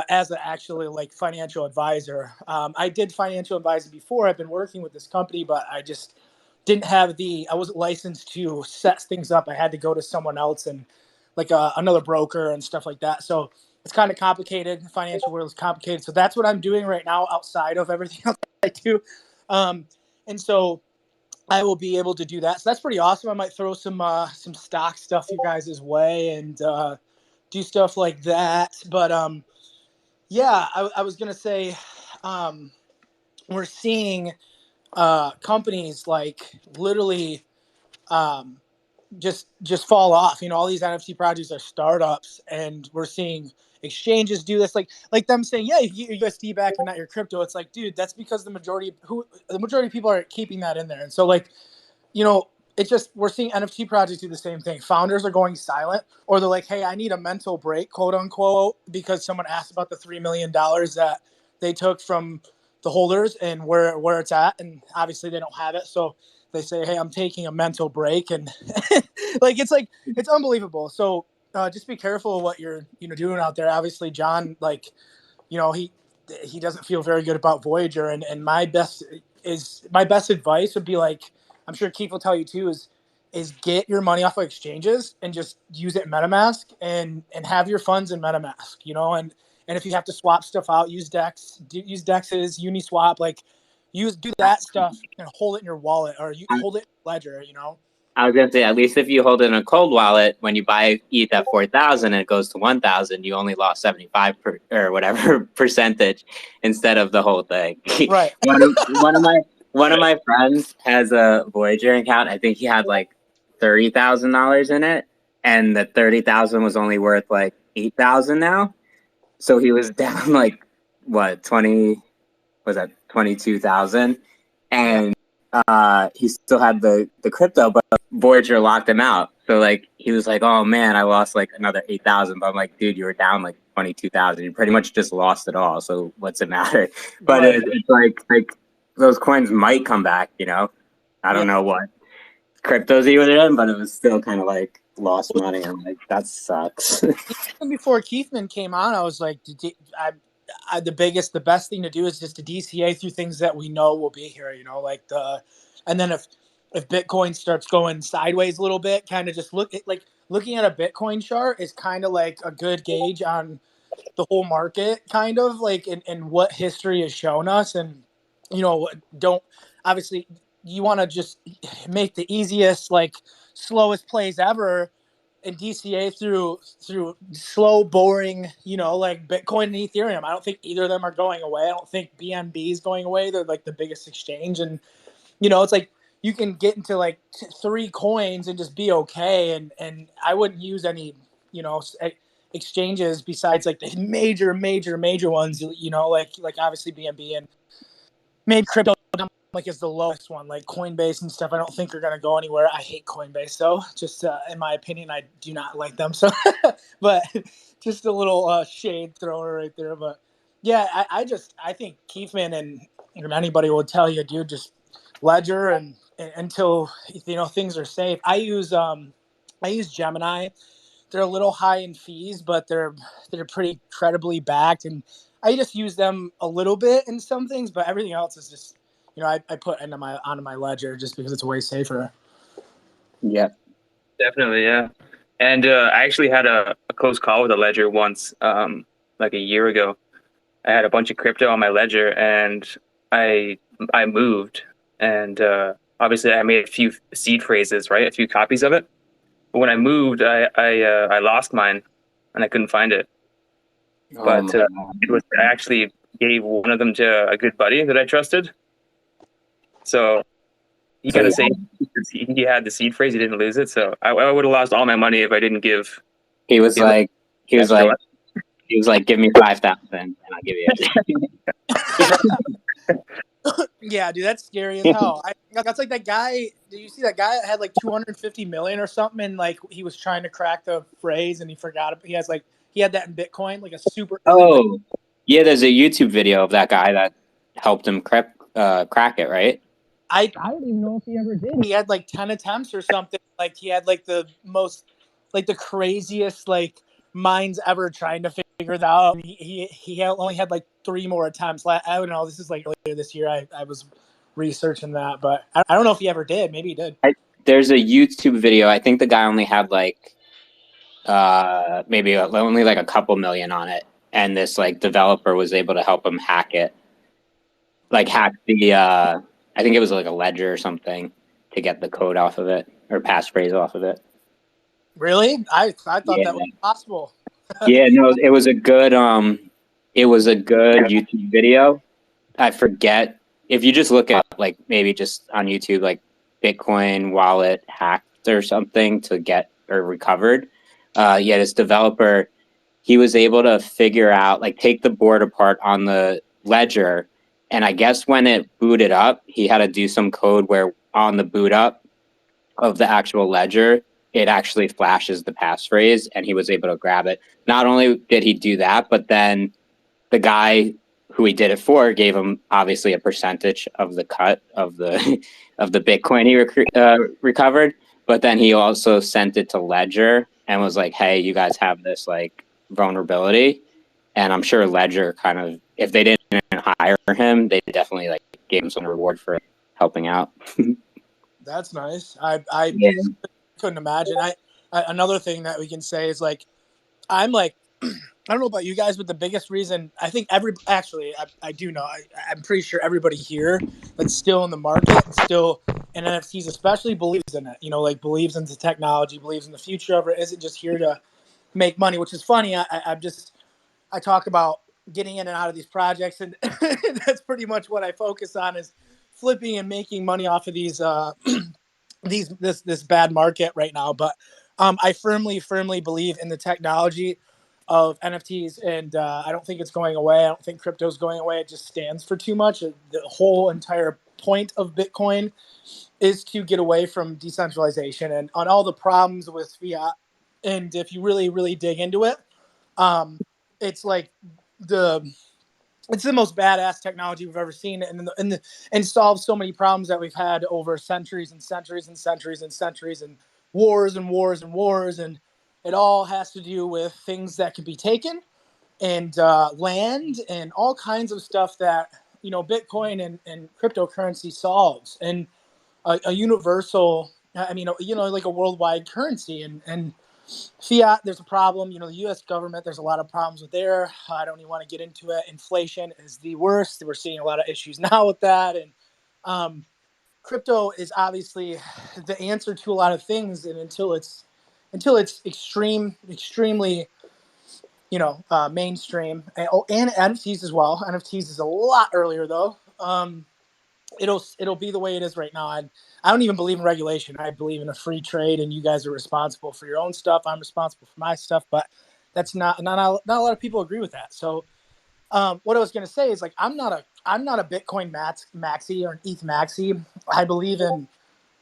as an actually like financial advisor. I did financial advising before. I've been working with this company, but I just didn't have I wasn't licensed to set things up. I had to go to someone else and like another broker and stuff like that. So it's kind of complicated. The financial world is complicated. So that's what I'm doing right now outside of everything else I do. And so I will be able to do that. So that's pretty awesome. I might throw some stock stuff you guys' way and do stuff like that. But yeah, I was gonna say we're seeing companies like literally just fall off. You know, all these NFT projects are startups, and we're seeing exchanges do this, like them saying, yeah, you get your USD back but not your crypto. It's like, dude, that's because the majority of people are keeping that in there. And so, like, you know, it's just, we're seeing NFT projects do the same thing. Founders are going silent, or they're like, hey, I need a mental break, quote unquote, because someone asked about the $3 million that they took from the holders and where it's at. And obviously they don't have it. So they say, hey, I'm taking a mental break. And it's unbelievable. So just be careful of what you're, doing out there. Obviously, John, like, he doesn't feel very good about Voyager. And my best advice would be, like, I'm sure Keith will tell you too, is get your money off of exchanges and just use it in MetaMask and have your funds in MetaMask, and if you have to swap stuff out, use Dex, use Dexes, Uniswap, like do that stuff and hold it in your wallet, or you hold it in Ledger, I was gonna say, at least if you hold it in a cold wallet, when you buy ETH at 4,000 and it goes to 1,000, you only lost 75 or whatever percentage instead of the whole thing. Right. One of my friends has a Voyager account. I think he had like $30,000 in it, and the 30,000 was only worth like 8,000 now. So he was down like what 22,000, and he still had the crypto, but Voyager locked him out. So like he was like, oh man, I lost like another 8,000. But I'm like, dude, you were down like 22,000. You pretty much just lost it all. So what's it matter? But Right. it's like those coins might come back. I don't know what cryptos he was in, but it was still kind of like lost money. I'm like, that sucks. Even before Keithman came on, I was like, the best thing to do is just to DCA through things that we know will be here, and then if Bitcoin starts going sideways a little bit, kind of just looking at a Bitcoin chart is kind of like a good gauge on the whole market, kind of like, and what history has shown us. And, don't, obviously you want to just make the easiest, like slowest plays ever and DCA through slow, boring, like Bitcoin and Ethereum. I don't think either of them are going away. I don't think BNB is going away. They're like the biggest exchange. And, it's like you can get into like 3 coins and just be okay. And I wouldn't use any, exchanges besides like the major ones, like obviously BNB and maybe crypto. Like is the lowest one, like Coinbase and stuff. I don't think are going to go anywhere. I hate Coinbase, though. Just in my opinion, I do not like them. So, but just a little shade thrower right there. But yeah, I think Keithman and anybody will tell you, dude, just Ledger and until things are safe. I use Gemini. They're a little high in fees, but they're pretty credibly backed, and I just use them a little bit in some things, but everything else is just. I put onto my Ledger just because it's way safer. Yeah, definitely, yeah. And I actually had a close call with a Ledger once, like a year ago. I had a bunch of crypto on my Ledger, and I moved, and obviously I made a few seed phrases, right, a few copies of it. But when I moved, I lost mine, and I couldn't find it. But I actually gave one of them to a good buddy that I trusted. So he kind of saying he had the seed phrase, he didn't lose it. So I would have lost all my money if I didn't give. He was like, give me 5,000 and I'll give you it. Yeah, dude, that's scary as hell. That's like that guy. Did you see that guy that had like 250 million or something? And like he was trying to crack the phrase and he forgot it. He had that in Bitcoin, like a super. Oh, yeah. There's a YouTube video of that guy that helped him crack it, right? I don't even know if he ever did. He had like 10 attempts or something. Like he had like the most, like the craziest like minds ever trying to figure it out. He only had like 3 more attempts. I don't know. This is like earlier this year. I was researching that, but I don't know if he ever did. Maybe he did. There's a YouTube video. I think the guy only had like maybe only like a couple million on it, and this like developer was able to help him hack it. Like hack the I think it was like a ledger or something to get the code off of it or passphrase off of it. Really? I thought that was possible. Yeah, no, it was a good YouTube video. I forget if you just look at like maybe just on YouTube like Bitcoin wallet hack or something to get or recovered. This developer, he was able to figure out, like, take the board apart on the ledger, and I guess when it booted up, he had to do some code where on the boot up of the actual ledger, it actually flashes the passphrase, and he was able to grab it. Not only did he do that, but then the guy who he did it for gave him obviously a percentage of the cut of the of the Bitcoin he recovered. But then he also sent it to Ledger and was like, "Hey, you guys have this like vulnerability," and I'm sure Ledger kind of, if they didn't hire him, they definitely like gave him some reward for helping out. That's nice. I couldn't imagine. Another thing that we can say is like, I'm like, I don't know about you guys, but the biggest reason I think I do know, I'm pretty sure everybody here that's still in the market, still in NFTs especially, believes in it. You know, like believes in the technology, believes in the future of it, isn't just here to make money, which is funny. I talk about getting in and out of these projects, and that's pretty much what I focus on is flipping and making money off of these this bad market right now. But I firmly believe in the technology of NFTs, and I don't think it's going away. I don't think crypto is going away. It just stands for too much. The whole entire point of Bitcoin is to get away from decentralization and on all the problems with fiat. And if you really dig into it, it's like it's the most badass technology we've ever seen, and solves so many problems that we've had over centuries and centuries and centuries and centuries and wars and wars and wars, and it all has to do with things that can be taken and land and all kinds of stuff that Bitcoin and cryptocurrency solves, and a universal, I mean, like a worldwide currency, and fiat, there's a problem. The U.S. government, there's a lot of problems with there. I don't even want to get into it. Inflation is the worst. We're seeing a lot of issues now with that. And crypto is obviously the answer to a lot of things. And until it's extremely, mainstream. And NFTs as well. NFTs is a lot earlier though. It'll be the way it is right now. I don't even believe in regulation. I believe in a free trade, and you guys are responsible for your own stuff. I'm responsible for my stuff, but that's not a lot of people agree with that. So, what I was going to say is like I'm not a Bitcoin maxi or an ETH maxi. I believe in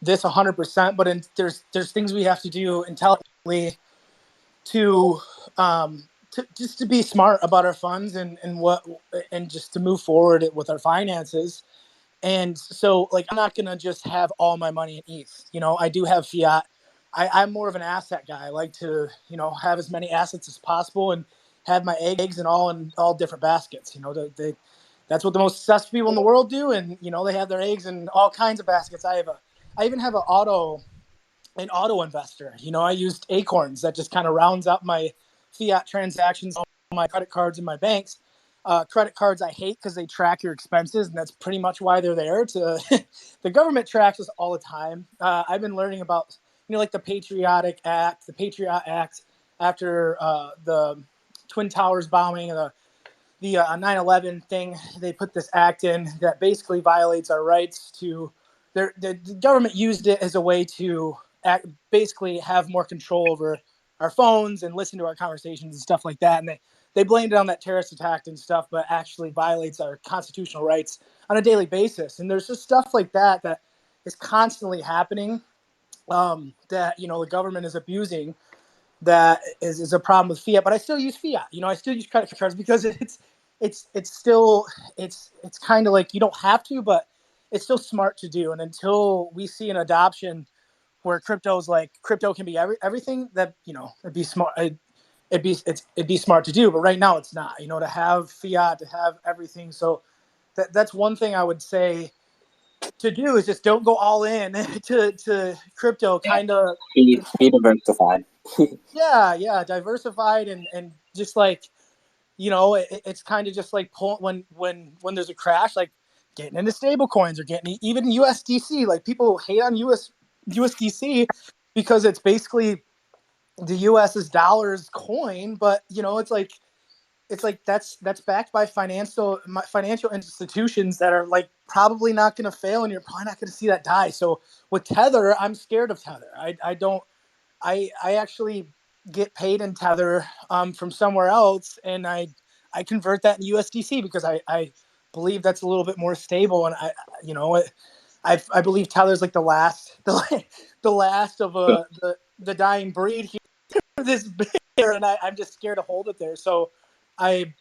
this 100%, but there's things we have to do intelligently to just to be smart about our funds and just to move forward with our finances. And so, like, I'm not going to just have all my money in ETH. I do have fiat. I'm more of an asset guy. I like to, have as many assets as possible and have my eggs in all different baskets. That's what the most successful people in the world do. And, they have their eggs in all kinds of baskets. I even have an auto investor. I used Acorns that just kind of rounds up my fiat transactions, all my credit cards and my banks. Credit cards I hate because they track your expenses, and that's pretty much why they're there. The government tracks us all the time. I've been learning about like the Patriot Act after the Twin Towers bombing, the 9/11 thing. They put this act in that basically violates our rights to. The government used it as a way to basically have more control over our phones and listen to our conversations and stuff like that, and they blamed it on that terrorist attack and stuff, but actually violates our constitutional rights on a daily basis. And there's just stuff like that is constantly happening that, the government is abusing, that is a problem with fiat. But I still use fiat. I still use credit cards because it's kind of like you don't have to, but it's still smart to do. And until we see an adoption where crypto can be everything, that, it'd be smart. It'd be smart to do, but right now it's not. To have fiat, to have everything. So that's one thing I would say to do is just don't go all in to crypto. Kind of be diversified. yeah, diversified and just like it's kind of just like when there's a crash, like getting into stable coins or getting even USDC. Like people hate on USDC because it's basically the US's dollars coin, but it's like that's backed by financial institutions that are like probably not going to fail, and you're probably not going to see that die. So with Tether, I'm scared of Tether. I actually get paid in Tether from somewhere else, and I convert that in USDC because I believe that's a little bit more stable, and I believe Tether's like the last of the dying breed here. This bear, and I'm just scared to hold it there. So I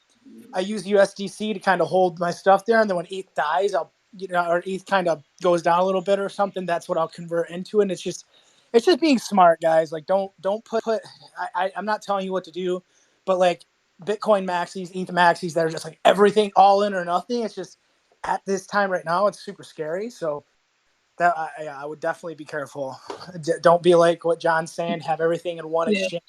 use USDC to kind of hold my stuff there, and then when ETH dies, or ETH kind of goes down a little bit or something, that's what I'll convert into. And it's just being smart, guys. Like don't put. I'm not telling you what to do, but like Bitcoin maxis, ETH maxis that are just like everything all in or nothing. It's just at this time right now, it's super scary. So that I would definitely be careful. Don't be like what John's saying. Have everything in one exchange.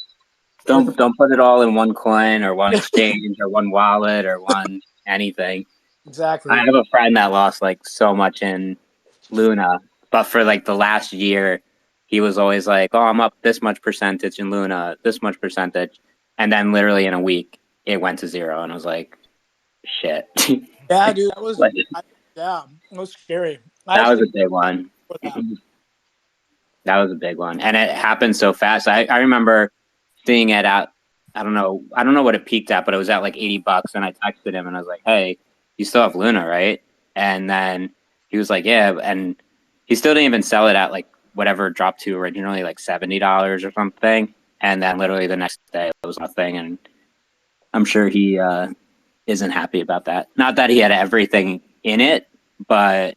Don't put it all in one coin or one exchange or one wallet or one anything. Exactly. I have a friend that lost like so much in Luna, but for like the last year, he was always like, "Oh, I'm up this much percentage in Luna, this much percentage," and then literally in a week, it went to zero, and I was like, "Shit." Yeah, dude, that was Like, it was scary. that was a big one. That was a big one, and it happened so fast. I remember seeing it at I don't know what it peaked at, but it was at like $80, and I texted him and I was like, "Hey, you still have Luna, right?" And then he was like, "Yeah," and he still didn't even sell it at like whatever it dropped to originally, like $70 or something. And then literally the next day it was nothing, and I'm sure he isn't happy about that. Not that he had everything in it, but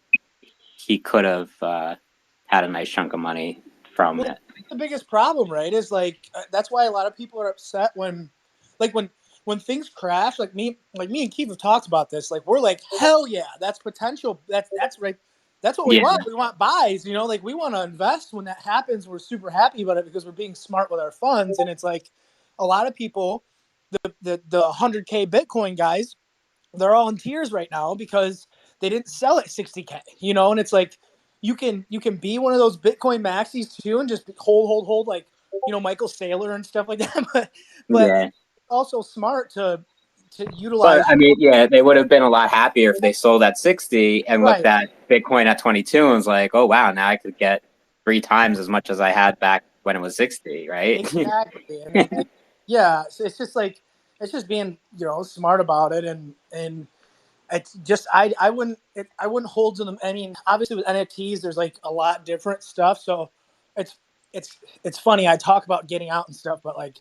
he could have had a nice chunk of money from it. The biggest problem, right, is like that's why a lot of people are upset when things crash. Like me and Keith have talked about this. Like we're like, hell yeah, that's potential. That's right. That's what we want. We want buys. Like we want to invest when that happens. We're super happy about it because we're being smart with our funds. And it's like a lot of people, the 100K Bitcoin guys, they're all in tears right now because they didn't sell at 60K. And it's like you can be one of those Bitcoin maxis too and just hold like Michael Saylor and stuff like that. But also smart to utilize. But I mean, yeah, they would have been a lot happier if they sold at 60 and looked at Bitcoin at 22 and was like, "Oh wow, now I could get 3 times as much as I had back when it was 60," right? Exactly. Yeah, so it's just being smart about it, and it's just I wouldn't hold to them. I mean, obviously with NFTs, there's like a lot different stuff. So it's funny. I talk about getting out and stuff, but like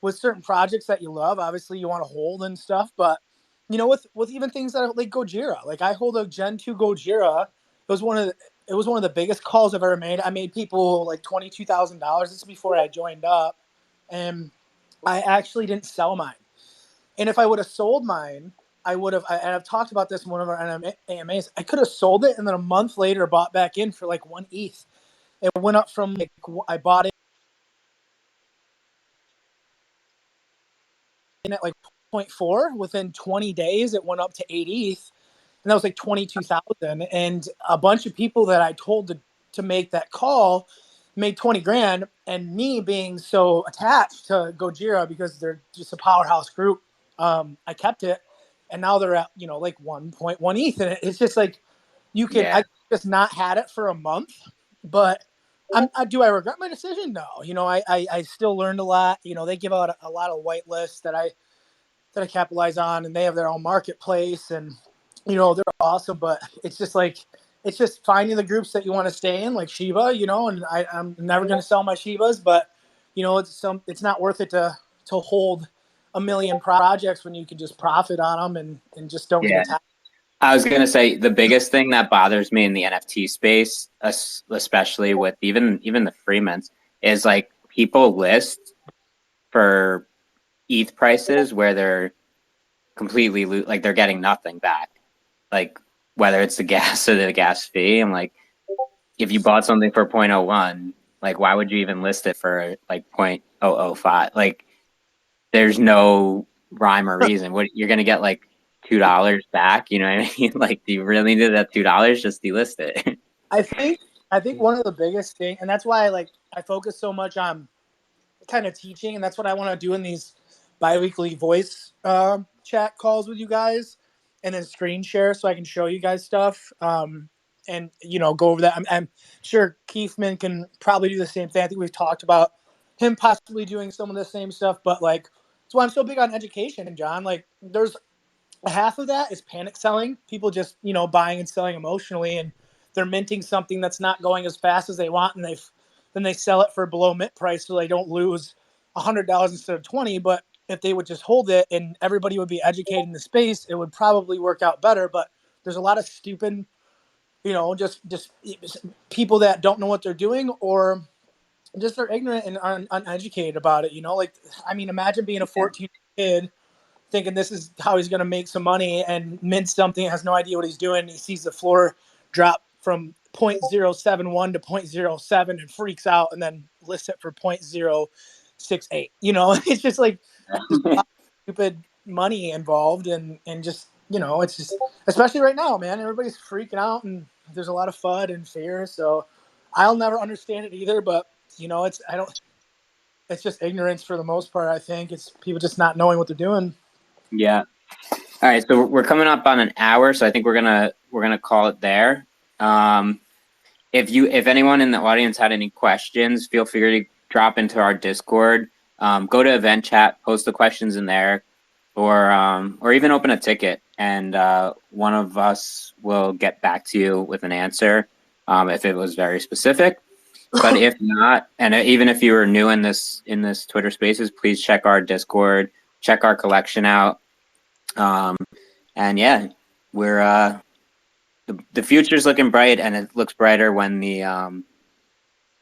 with certain projects that you love, obviously you want to hold and stuff. But with even things that are like Gojira, like I hold a Gen 2 Gojira. It was one of the biggest calls I've ever made. I made people like $22,000. This is before I joined up, and I actually didn't sell mine. And if I would have sold mine, I would have. And I've talked about this in one of our AMAs. I could have sold it and then a month later bought back in for like 1 ETH. It went up from like I bought it in at like 0.4. Within 20 days, it went up to 8 ETH, and that was like 22,000. And a bunch of people that I told to make that call made 20 grand. And me being so attached to Gojira because they're just a powerhouse group, I kept it. And now they're at, like 1.1 ETH. And it's just like, I just not had it for a month, but do I regret my decision? No. I still learned a lot. They give out a lot of white lists that I capitalize on, and they have their own marketplace, and, they're awesome, but it's just finding the groups that you want to stay in, like Shiba, and I'm never going to sell my Shibas, but it's not worth it to hold a million projects when you can just profit on them and just don't get attacked. I was going to say the biggest thing that bothers me in the NFT space, especially with even the Freemans, is like people list for ETH prices where they're completely like they're getting nothing back. Like whether it's the gas or the gas fee. I'm like, if you bought something for 0.01, like why would you even list it for like 0.005? Like there's no rhyme or reason. What you're gonna get like $2 back, you know what I mean? Like, do you really need that $2? Just delist it. I think one of the biggest thing, and that's why I focus so much on kind of teaching, and that's what I want to do in these biweekly voice chat calls with you guys, and then screen share so I can show you guys stuff. And go over that. I'm sure Keithman can probably do the same thing. I think we've talked about him possibly doing some of the same stuff, but like that's why I'm so big on education, John. Like there's half of that is panic selling. People just, buying and selling emotionally, and they're minting something that's not going as fast as they want, and then they sell it for below mint price so they don't lose $100 instead of 20. But if they would just hold it and everybody would be educated in the space, it would probably work out better. But there's a lot of stupid, just people that don't know what they're doing, or just they're ignorant and uneducated about it. Imagine being a 14 kid thinking this is how he's going to make some money and mint something, has no idea what he's doing. He sees the floor drop from 0.071 to 0.07 and freaks out, and then lists it for 0.068. It's just like stupid money involved, and just, it's just, especially right now, man, everybody's freaking out and there's a lot of FUD and fear. So I'll never understand it either, but it's just ignorance for the most part. I think it's people just not knowing what they're doing. Yeah. All right. So we're coming up on an hour, so I think we're gonna call it there. If anyone in the audience had any questions, feel free to drop into our Discord. Go to event chat, post the questions in there, or even open a ticket, and one of us will get back to you with an answer if it was very specific. But if not, and even if you were new in this Twitter Spaces, please check our Discord, check our collection out. And yeah, we're the future's looking bright, and it looks brighter when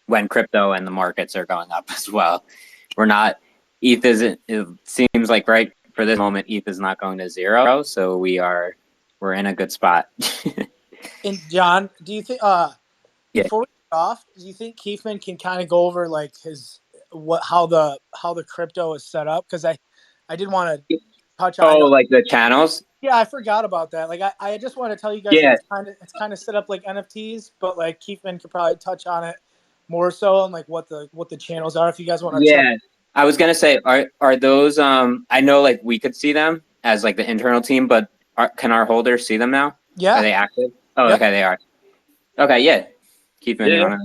when crypto and the markets are going up as well. ETH isn't. It seems like right for this moment, ETH is not going to zero, so we're in a good spot. And John, do you think before we get off, do you think Keithman can kind of go over like how the crypto is set up? Because I did want to touch on like the channels. Yeah, I forgot about that. Like I just want to tell you guys it's kind of set up like NFTs, but like Keithman could probably touch on it more so, and like what the channels are if you guys want to. Yeah, I was gonna say, are those? I know like we could see them as like the internal team, but can our holders see them now? Yeah. Are they active? Oh, yep. Okay, they are. Okay, yeah. Keithman,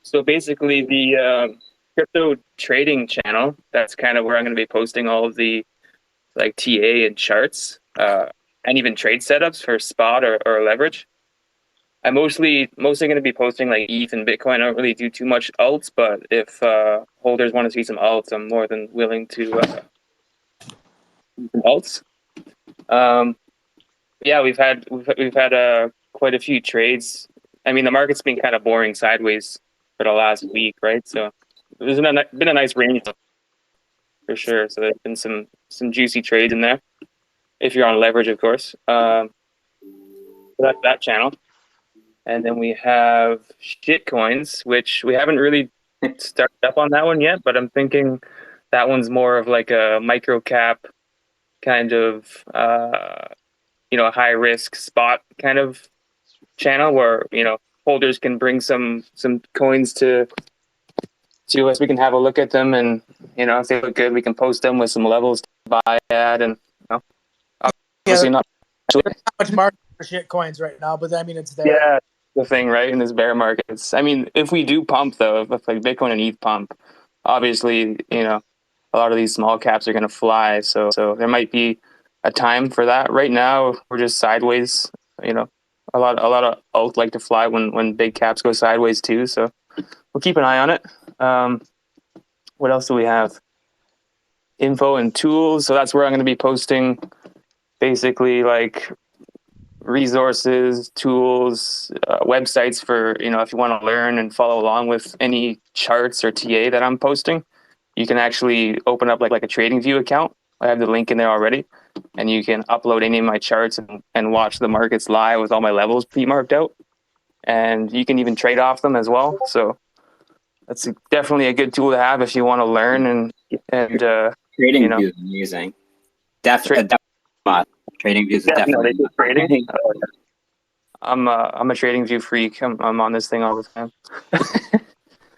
So basically, the crypto trading channel. That's kind of where I'm going to be posting all of the like TA and charts, and even trade setups for spot or leverage. I'm mostly going to be posting like ETH and Bitcoin. I don't really do too much alts, but if holders want to see some alts, I'm more than willing to alts. Yeah, we've had quite a few trades. I mean, the market's been kind of boring sideways for the last week, right? So there's been a nice range for sure. So there's been some juicy trades in there. If you're on leverage, of course. So that's that channel. And then we have shitcoins, which we haven't really started up on that one yet, but I'm thinking that one's more of like a micro cap kind of, high risk spot kind of channel where, holders can bring some coins to us. We can have a look at them, and, if they look good, we can post them with some levels to buy at, and, obviously not much market for shitcoins right now, but I mean, it's there. Yeah. The thing, right, in this bear markets. I mean, if we do pump though, if like Bitcoin and ETH pump, obviously, a lot of these small caps are going to fly. So there might be a time for that. Right now, we're just sideways. A lot of alt like to fly when big caps go sideways too. So we'll keep an eye on it. What else do we have? Info and tools. So that's where I'm going to be posting basically like resources, tools, websites for, if you want to learn and follow along with any charts or TA that I'm posting. You can actually open up like a TradingView account. I have the link in there already, and you can upload any of my charts and watch the markets live with all my levels pre-marked out. And you can even trade off them as well. So that's definitely a good tool to have if you want to learn and TradingView is amazing. Definitely. TradingView is definitely trading. I'm a TradingView freak. I'm on this thing all the time.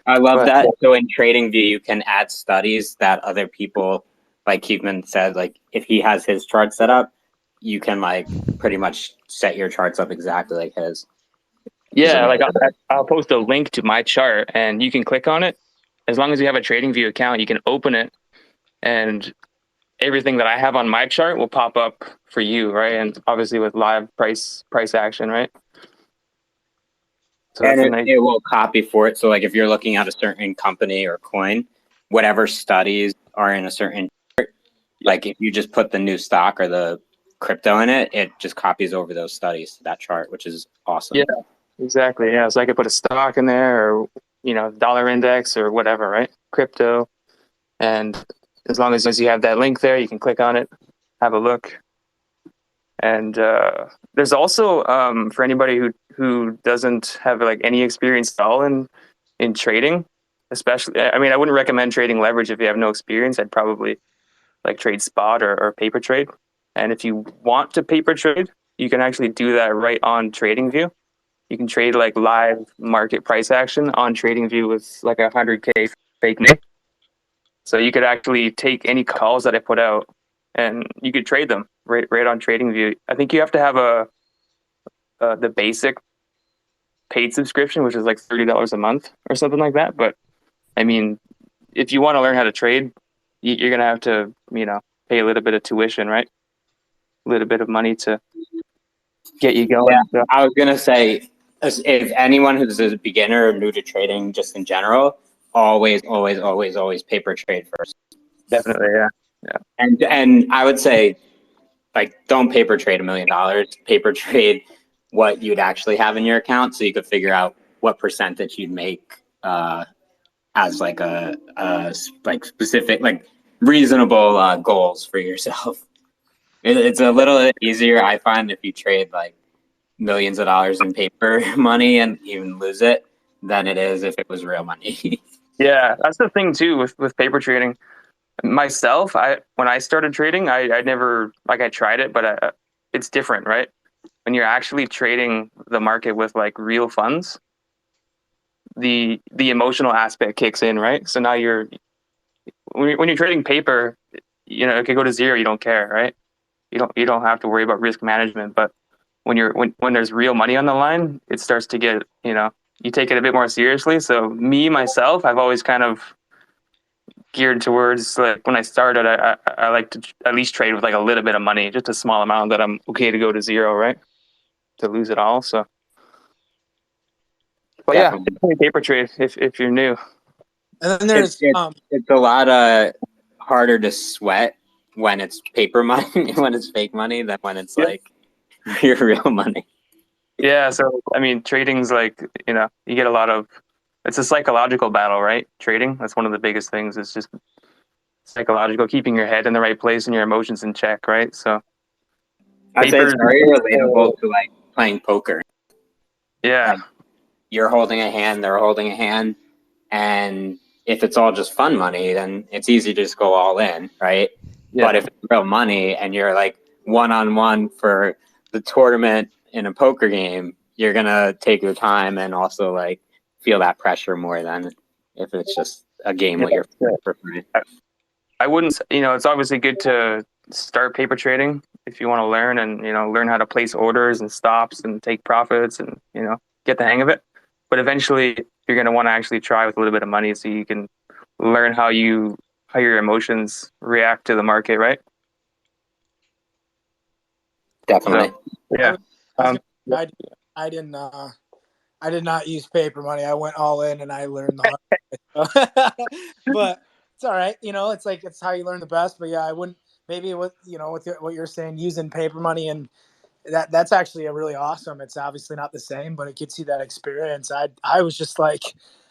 I love that. So in TradingView, you can add studies that other people, like Keithman said, like if he has his chart set up, you can like pretty much set your charts up exactly like his. Yeah, like I'll post a link to my chart, and you can click on it. As long as you have a TradingView account, you can open it, and everything that I have on my chart will pop up for you, right? And obviously with live price action, right? So and it will copy for it. So like if you're looking at a certain company or coin, whatever studies are in a certain chart, like if you just put the new stock or the crypto in it, it just copies over those studies to that chart, which is awesome. Yeah, exactly. Yeah, so I could put a stock in there, or dollar index or whatever, right? Crypto, and as long as you have that link there, you can click on it, have a look. And there's also for anybody who doesn't have like any experience at all in trading, especially, I mean, I wouldn't recommend trading leverage if you have no experience. I'd probably like trade spot or paper trade. And if you want to paper trade, you can actually do that right on TradingView. You can trade like live market price action on TradingView with like 100K fake money. So you could actually take any calls that I put out and you could trade them right on TradingView. I think you have to have the basic paid subscription, which is like $30 a month or something like that. But I mean, if you want to learn how to trade, you're gonna have to pay a little bit of tuition, right? A little bit of money to get you going. Yeah, I was gonna say, if anyone who's a beginner or new to trading, just in general, always paper trade first. Definitely, yeah. And I would say, like, don't paper trade $1 million. Paper trade what you'd actually have in your account, so you could figure out what percentage you'd make as like a like specific, like reasonable goals for yourself. It's a little easier, I find, if you trade like millions of dollars in paper money and even lose it than it is if it was real money. Yeah, that's the thing too with paper trading. Myself, when I started trading, I never, like, I tried it, but it's different, right? When you're actually trading the market with like real funds, the emotional aspect kicks in, right? So now when you're trading paper, it could go to zero, you don't care, right? You don't have to worry about risk management. But when there's real money on the line, it starts to get, you take it a bit more seriously. So myself, I've always kind of geared towards, like, when I started, I like to at least trade with like a little bit of money, just a small amount that I'm okay to go to zero, right? To lose it all. So, but definitely. Yeah, paper trade if you're new. And then there's it's a lot harder to sweat when it's paper money, when it's fake money, than when it's like your real money. Yeah, so I mean, trading's like, you get a lot of, it's a psychological battle, right? Trading, that's one of the biggest things. It's just psychological, keeping your head in the right place and your emotions in check, right? So I'd say it's very relatable to like playing poker. Yeah. Like, you're holding a hand, they're holding a hand, and if it's all just fun money, then it's easy to just go all in, right? Yeah. But if it's real money and you're like one-on-one for the tournament in a poker game, you're gonna take your time and also like feel that pressure more than if it's just a game with your friends for free. I wouldn't, it's obviously good to start paper trading if you want to learn and, learn how to place orders and stops and take profits and, get the hang of it. But eventually you're going to want to actually try with a little bit of money so you can learn how your emotions react to the market, right? Definitely. So, yeah. I did not use paper money. I went all in and I learned the hard way. But it's all right. It's like, it's how you learn the best. But yeah, I wouldn't, maybe with what you're saying, using paper money, and that's actually a really awesome. It's obviously not the same, but it gets you that experience. I was just like,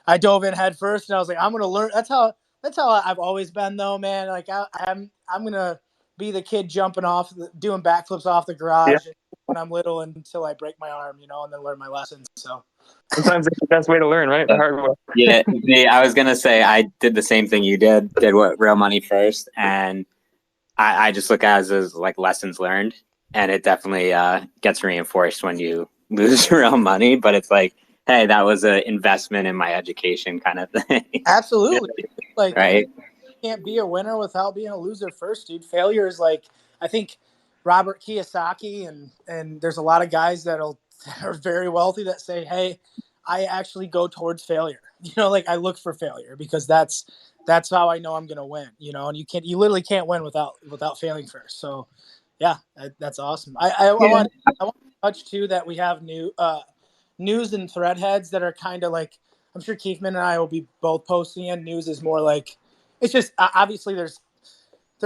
I dove in head first and I was like, I'm going to learn. That's how I've always been though, man. Like I'm going to be the kid jumping off, doing backflips off the garage when I'm little until I break my arm, and then learn my lessons. So sometimes it's the best way to learn, right? The hard way. Yeah, I was gonna say I did the same thing you did what real money first, and I just look at it as like lessons learned, and it definitely gets reinforced when you lose real money. But it's like, hey, that was an investment in my education, kind of thing. Absolutely, like, right? You can't be a winner without being a loser first, dude. Failure is like, I think Robert Kiyosaki, and there's a lot of guys that are very wealthy that say, hey, I actually go towards failure. Like I look for failure because that's how I know I'm going to win, and you literally can't win without failing first. So yeah, that's awesome. I want to touch too that we have news and thread heads that are kind of like, I'm sure Keithman and I will be both posting in. News is more like, it's just obviously there's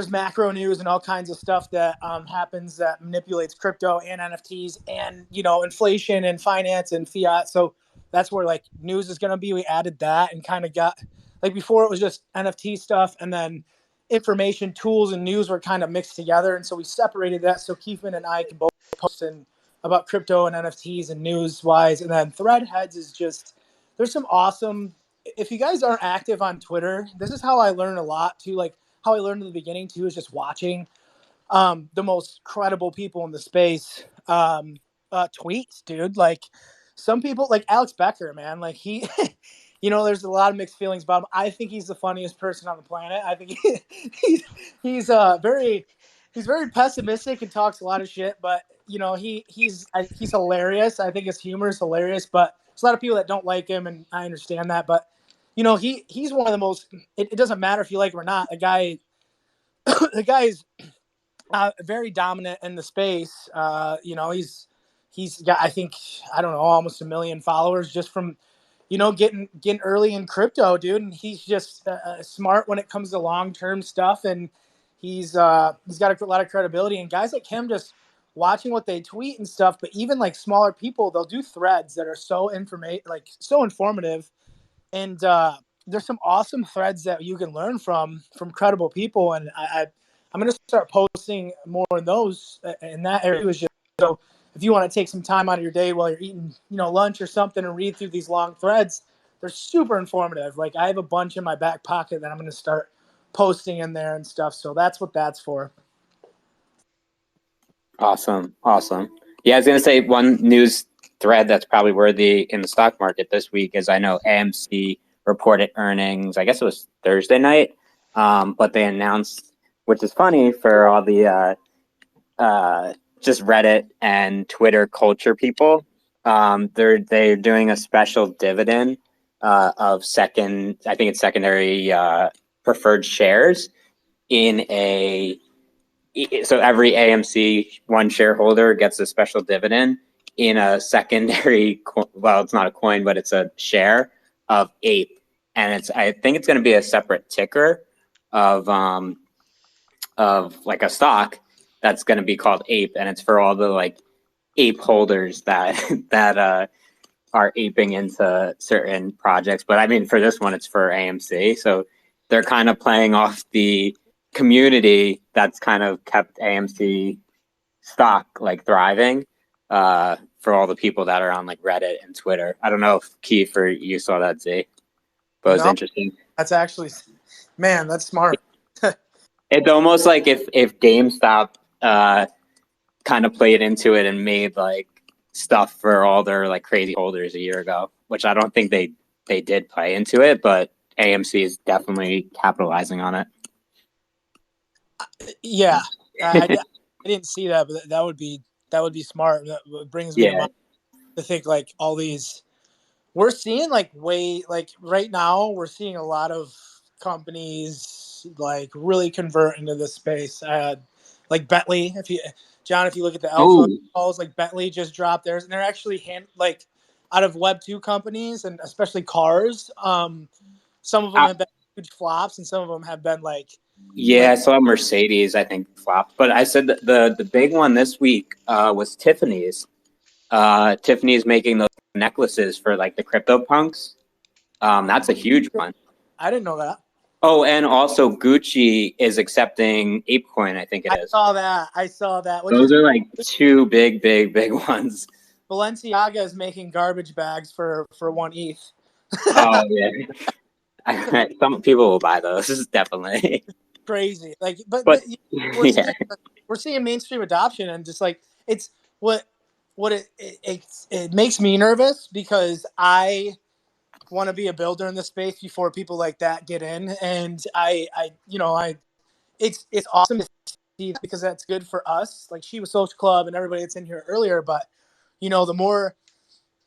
macro news and all kinds of stuff that happens that manipulates crypto and NFTs and, inflation and finance and fiat. So that's where like news is going to be. We added that and kind of got like before it was just NFT stuff and then information tools and news were kind of mixed together. And so we separated that. So Keithman and I can both post in about crypto and NFTs and news wise. And then Threadheads is just, there's some awesome, if you guys aren't active on Twitter, this is how I learn a lot too. Like how I learned in the beginning too is just watching the most credible people in the space tweets, dude. Like some people, like Alex Becker, man, like he, there's a lot of mixed feelings about him. I think he's the funniest person on the planet. I think he's very pessimistic and talks a lot of shit, but he's hilarious. I think his humor is hilarious, but there's a lot of people that don't like him, and I understand that. But he's one of the most. It doesn't matter if you like him or not. The guy is very dominant in the space. He's got, I think, I don't know, almost 1 million followers just from getting early in crypto, dude. And he's just smart when it comes to long-term stuff, and he's got a lot of credibility. And guys like him, just watching what they tweet and stuff, but even like smaller people, they'll do threads that are so informative, and there's some awesome threads that you can learn from credible people. And I'm going to start posting more in those in that area. Was just, so if you want to take some time out of your day while you're eating, lunch or something and read through these long threads, they're super informative. Like I have a bunch in my back pocket that I'm going to start posting in there and stuff. So that's what that's for. Awesome. Yeah, I was going to say one news thread that's probably worthy in the stock market this week is I know AMC reported earnings. I guess it was Thursday night, but they announced, which is funny for all the just Reddit and Twitter culture people. They're doing a special dividend of secondary preferred shares in so every AMC one shareholder gets a special dividend in a secondary, well, it's not a coin, but it's a share of APE. And I think it's going to be a separate ticker of like a stock that's going to be called APE. And it's for all the like APE holders that are aping into certain projects. But I mean, for this one, it's for AMC. So they're kind of playing off the community that's kind of kept AMC stock like thriving for all the people that are on like Reddit and Twitter. I don't know if Keith or you saw that, Z, but it was interesting. That's actually, man, that's smart. It's almost like if GameStop kind of played into it and made like stuff for all their like crazy holders a year ago, which I don't think they did play into it, but AMC is definitely capitalizing on it. Yeah, I didn't see that, but that would be smart. That brings me to mind to think like all these. We're seeing like right now we're seeing a lot of companies like really convert into this space. Like Bentley, if you look at the alpha calls, like Bentley just dropped theirs, and they're actually out of Web 2 companies, and especially cars. Some of them have been huge flops, and some of them have been like. Yeah, I saw Mercedes, I think, flopped. But I said that the big one this week was Tiffany's. Tiffany's making those necklaces for like the CryptoPunks. That's a huge one. I didn't know that. Oh, and also Gucci is accepting ApeCoin, I think it is. I saw that. Those are like two big ones. Balenciaga is making garbage bags for 1 ETH. Oh, yeah. Some people will buy those. This is definitely crazy. Like, but we're seeing mainstream adoption, and just like it's what it makes me nervous because I want to be a builder in the space before people like that get in, and it's awesome to because that's good for us, like Shiba Social Club and everybody that's in here earlier. But the more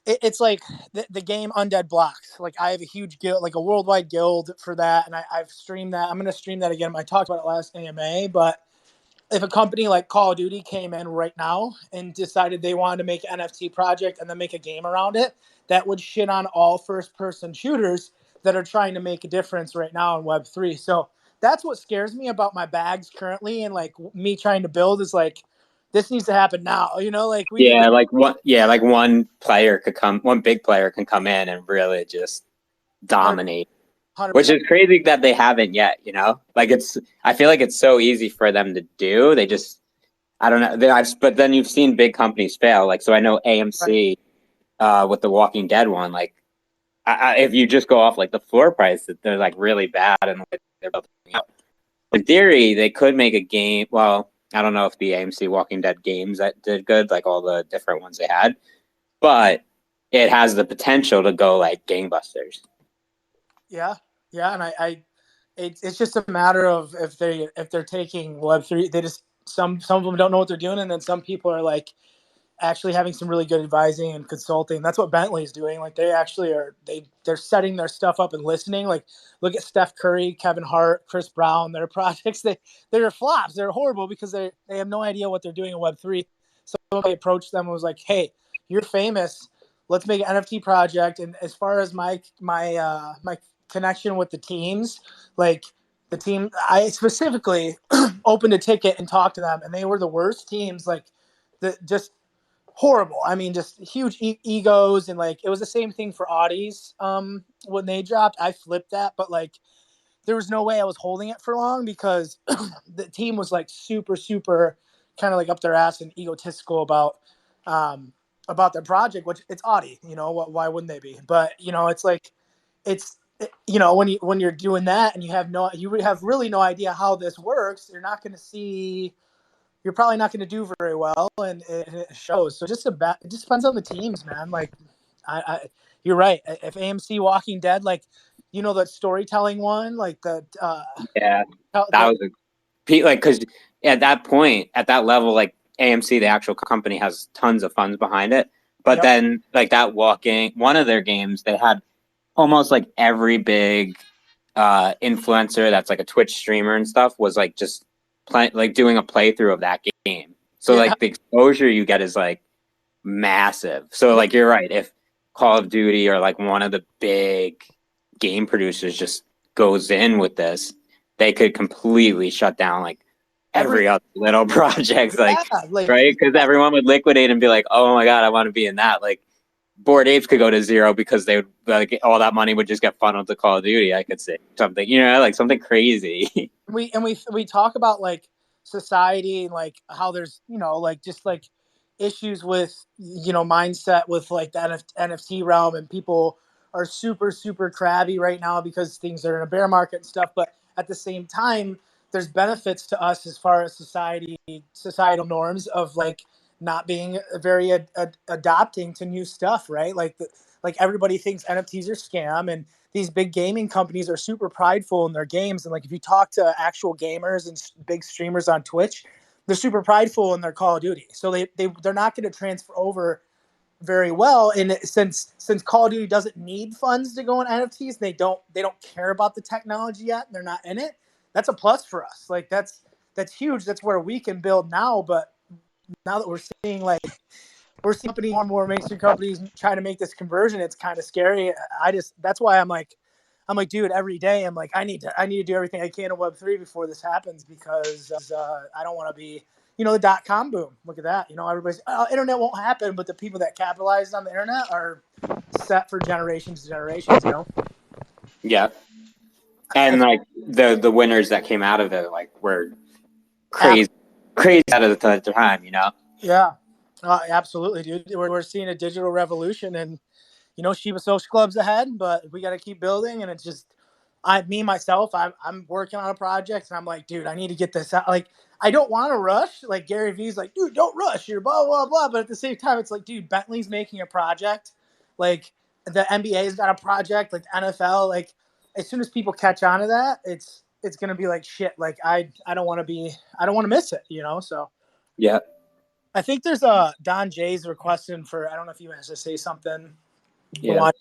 it's like the game Undead Blocks. Like I have a huge guild, like a worldwide guild for that, and I've streamed that. I'm going to stream that again. I talked about it last AMA, but if a company like Call of Duty came in right now and decided they wanted to make an NFT project and then make a game around it, that would shit on all first-person shooters that are trying to make a difference right now in Web3. So that's what scares me about my bags currently, and like me trying to build is like, this needs to happen now. Like we need one big player can come in and really just dominate. 100%. Which is crazy that they haven't yet, like I feel like it's so easy for them to do. They just, I don't know. But then you've seen big companies fail. Like, so I know AMC, with the Walking Dead one, like if you just go off like the floor price, they're like really bad. And like, they're building up. In theory, they could make a game. Well, I don't know if the AMC Walking Dead games that did good, like all the different ones they had, but it has the potential to go like gangbusters. Yeah, and it's just a matter of if they're taking Web3, they just some of them don't know what they're doing, and then some people are like actually having some really good advising and consulting. That's what Bentley's doing. Like they actually they're setting their stuff up and listening. Like look at Steph Curry, Kevin Hart, Chris Brown, their projects. They're flops. They're horrible because they have no idea what they're doing in Web3. So I approached them and was like, hey, you're famous. Let's make an NFT project. And as far as my connection with the teams, like the team, I specifically opened a ticket and talked to them, and they were the worst teams, like just horrible. I mean, just huge egos, and like it was the same thing for Audis when they dropped. I flipped that, but like there was no way I was holding it for long because the team was like super kind of like up their ass and egotistical about their project, which it's Audi, why wouldn't they be? But it's like when you're doing that and you have really no idea how this works, you're probably not going to do very well, and it shows. So it just depends on the teams, man. Like you're right. If AMC Walking Dead, like that storytelling one, like the that was because at that point, at that level, like AMC, the actual company, has tons of funds behind it. But then like that one of their games, they had almost like every big influencer that's like a Twitch streamer and stuff was like just doing a playthrough of that game. So like the exposure you get is like massive. So like you're right, if Call of Duty or like one of the big game producers just goes in with this, they could completely shut down like every other little project, right? Because everyone would liquidate and be like, oh my god, I want to be in that. Like Bored Apes could go to zero because they would like all that money would just get funneled to Call of Duty. I could say something, like something crazy. we talk about like society and like how there's like just like issues with mindset with like the NFT realm, and people are super crabby right now because things are in a bear market and stuff. But at the same time, there's benefits to us as far as societal norms of like not being very adopting to new stuff, right? Like everybody thinks NFTs are scam, and these big gaming companies are super prideful in their games. And like if you talk to actual gamers and big streamers on Twitch, they're super prideful in their Call of Duty. So they're not going to transfer over very well. And since Call of Duty doesn't need funds to go in NFTs, they don't care about the technology yet, and they're not in it. That's a plus for us. Like that's huge. That's where we can build now. But now that we're seeing more and more mainstream companies trying to make this conversion, it's kind of scary. That's why I'm like, dude, every day I'm like, I need to do everything I can in Web3 before this happens, because I don't want to be, the .com boom. Look at that. Everybody's, internet won't happen, but the people that capitalized on the internet are set for generations and generations. Yeah. And like the winners that came out of it, like were crazy out of the time, Yeah, absolutely, dude. We're seeing a digital revolution, and Shiba Social Club's ahead, but we got to keep building. And it's just, myself, I'm working on a project, and I'm like, dude, I need to get this out. Like, I don't want to rush. Like Gary Vee's like, dude, don't rush. You're blah blah blah. But at the same time, it's like, dude, Bentley's making a project. Like the NBA's got a project. Like the NFL. Like as soon as people catch on to that, it's it's gonna be like shit. Like I don't want to miss it, you know. So yeah. I think there's Don Jay's requesting for. I don't know if he wants to say something. Yeah.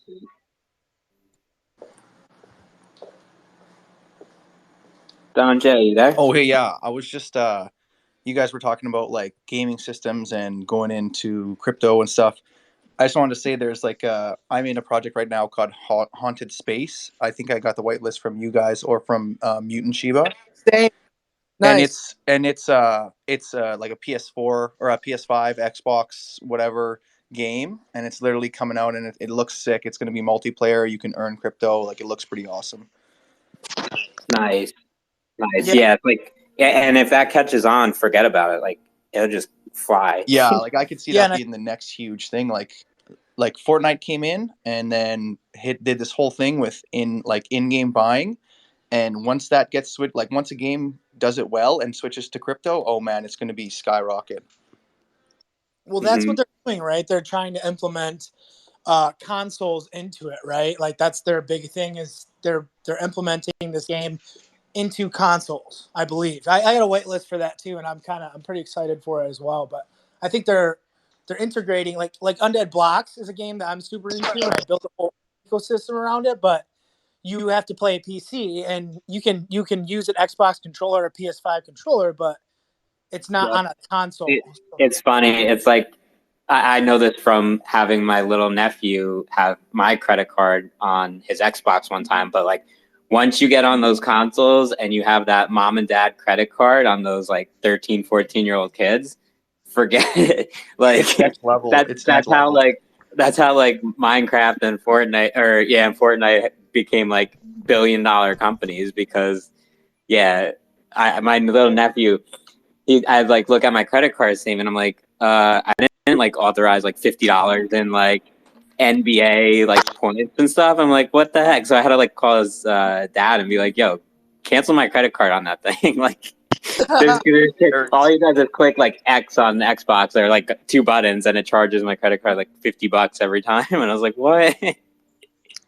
Don Jay, you there? Oh, hey, yeah. I was just, you guys were talking about like gaming systems and going into crypto and stuff. I just wanted to say there's like, I'm in a project right now called Haunted Space. I think I got the whitelist from you guys or from Mutant Shiba. Same. Nice. And it's like a PS4 or a PS5, Xbox, whatever game, and it's literally coming out, and it looks sick. It's going to be multiplayer. You can earn crypto. Like, it looks pretty awesome. Nice. Yeah, it's like, and if that catches on, forget about it. Like, it'll just fly. Yeah, like I could see that being the next huge thing. Like Fortnite came in and then did this whole thing with in-game buying, and once that gets switched, like once a game does it well and switches to crypto, oh man, it's going to be skyrocket. Well, that's what they're doing, right? They're trying to implement consoles into it, right? Like that's their big thing is they're implementing this game into consoles, I believe. I got a wait list for that too, and I'm pretty excited for it as well. But I think they're integrating like Undead Blocks is a game that I'm super into, and I built a whole ecosystem around it. But you have to play a PC, and you can use an Xbox controller or a PS5 controller, but it's not on a console. It's funny. It's like I know this from having my little nephew have my credit card on his Xbox one time, but like once you get on those consoles and you have that mom and dad credit card on those like 13, 14-year-old kids, forget it. Like that's how Minecraft and Fortnite became like billion-dollar companies because my little nephew, I'd like look at my credit card statement. I'm like, I didn't like authorize like $50 in like NBA like points and stuff. I'm like, what the heck? So I had to like call his dad and be like, yo, cancel my credit card on that thing. Like, all he does is click like X on the Xbox or like 2 buttons and it charges my credit card like $50 every time. And I was like, what?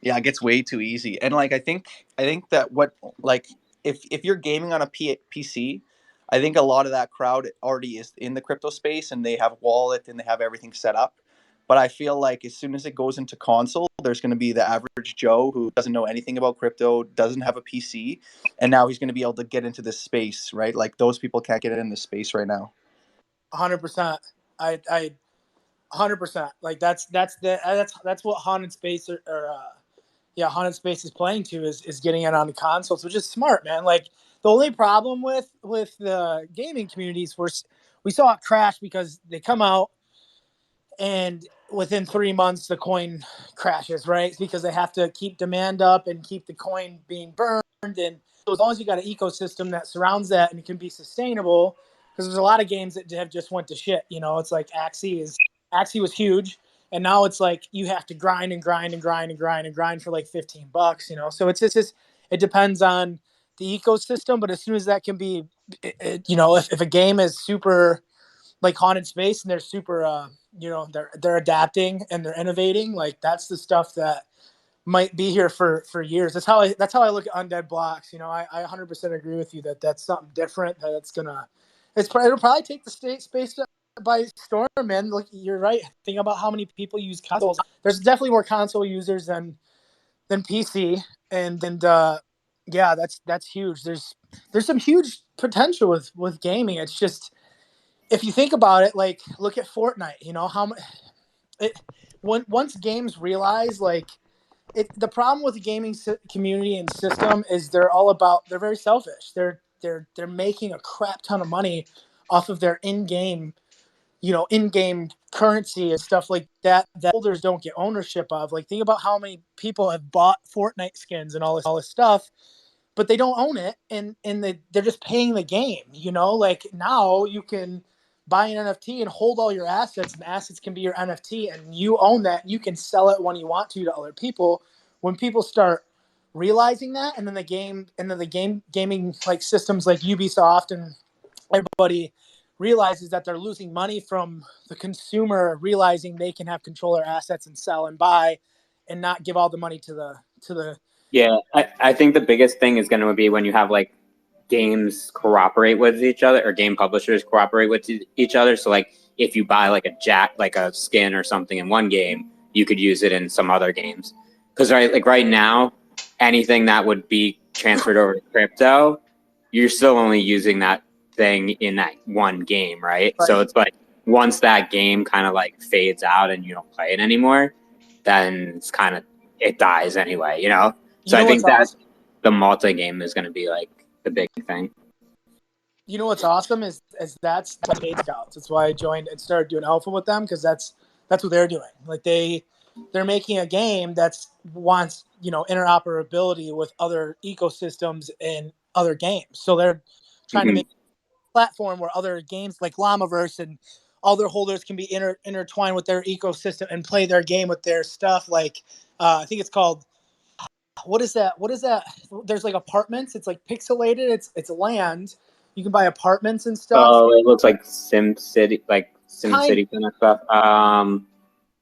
Yeah, it gets way too easy. And like I think that what like if you're gaming on a PC, I think a lot of that crowd already is in the crypto space and they have a wallet and they have everything set up. But I feel like as soon as it goes into console, there's going to be the average Joe who doesn't know anything about crypto, doesn't have a PC, and now he's going to be able to get into this space, right? Like those people can't get in this space right now. 100%. I 100%. Like that's what Haunted Space Haunted Space is playing to is getting it on the consoles, which is smart, man. Like the only problem with the gaming communities we saw it crash because they come out and within 3 months the coin crashes, right? Because they have to keep demand up and keep the coin being burned. And so as long as you got an ecosystem that surrounds that and it can be sustainable, because there's a lot of games that have just went to shit. You know, it's like Axie was huge, and now it's like you have to grind and grind and grind and grind and grind for like $15. You know, so it's just it depends on the ecosystem. But as soon as that can be, you know, if a game is super like Haunted Space and they're super, you know, they're adapting and they're innovating, like that's the stuff that might be here for years. That's how I look at Undead Blocks. You know, I 100% agree with you that that's something different. It'll probably take the space by storm, man. Look, you're right. Think about how many people use consoles. There's definitely more console users than PC, and that's huge. There's some huge potential with gaming. It's just if you think about it, like look at Fortnite. You know once games realize like. The problem with the gaming community and system is they're very selfish. They're making a crap ton of money off of their in-game currency and stuff like that holders don't get ownership of. Like think about how many people have bought Fortnite skins and all this stuff, but they don't own it and they're just paying the game, you know? Like now you can buy an NFT and hold all your assets, and assets can be your NFT, and you own that. You can sell it when you want to other people. When people start realizing that, and then the gaming like systems like Ubisoft and everybody realizes that they're losing money from the consumer realizing they can have controller assets and sell and buy, and not give all the money to the. Yeah, I think the biggest thing is going to be when you have like games cooperate with each other, or game publishers cooperate with each other. So like if you buy like a skin or something in one game, you could use it in some other games. Because right now, anything that would be transferred over to crypto, you're still only using that thing in that one game, right? So it's like once that game kind of like fades out and you don't play it anymore, then it dies anyway, So I think that the multi game is going to be like the big thing. You know what's awesome is that's Paid Scouts. That's why I joined and started doing alpha with them, because that's what they're doing. Like they're making a game that wants interoperability with other ecosystems in other games. So they're trying to make a platform where other games like Llamaverse and all their holders can be intertwined with their ecosystem and play their game with their stuff. Like I think it's called. What is that? There's like apartments. It's like pixelated. It's land. You can buy apartments and stuff. Oh, it looks like SimCity, SimCity kind of stuff.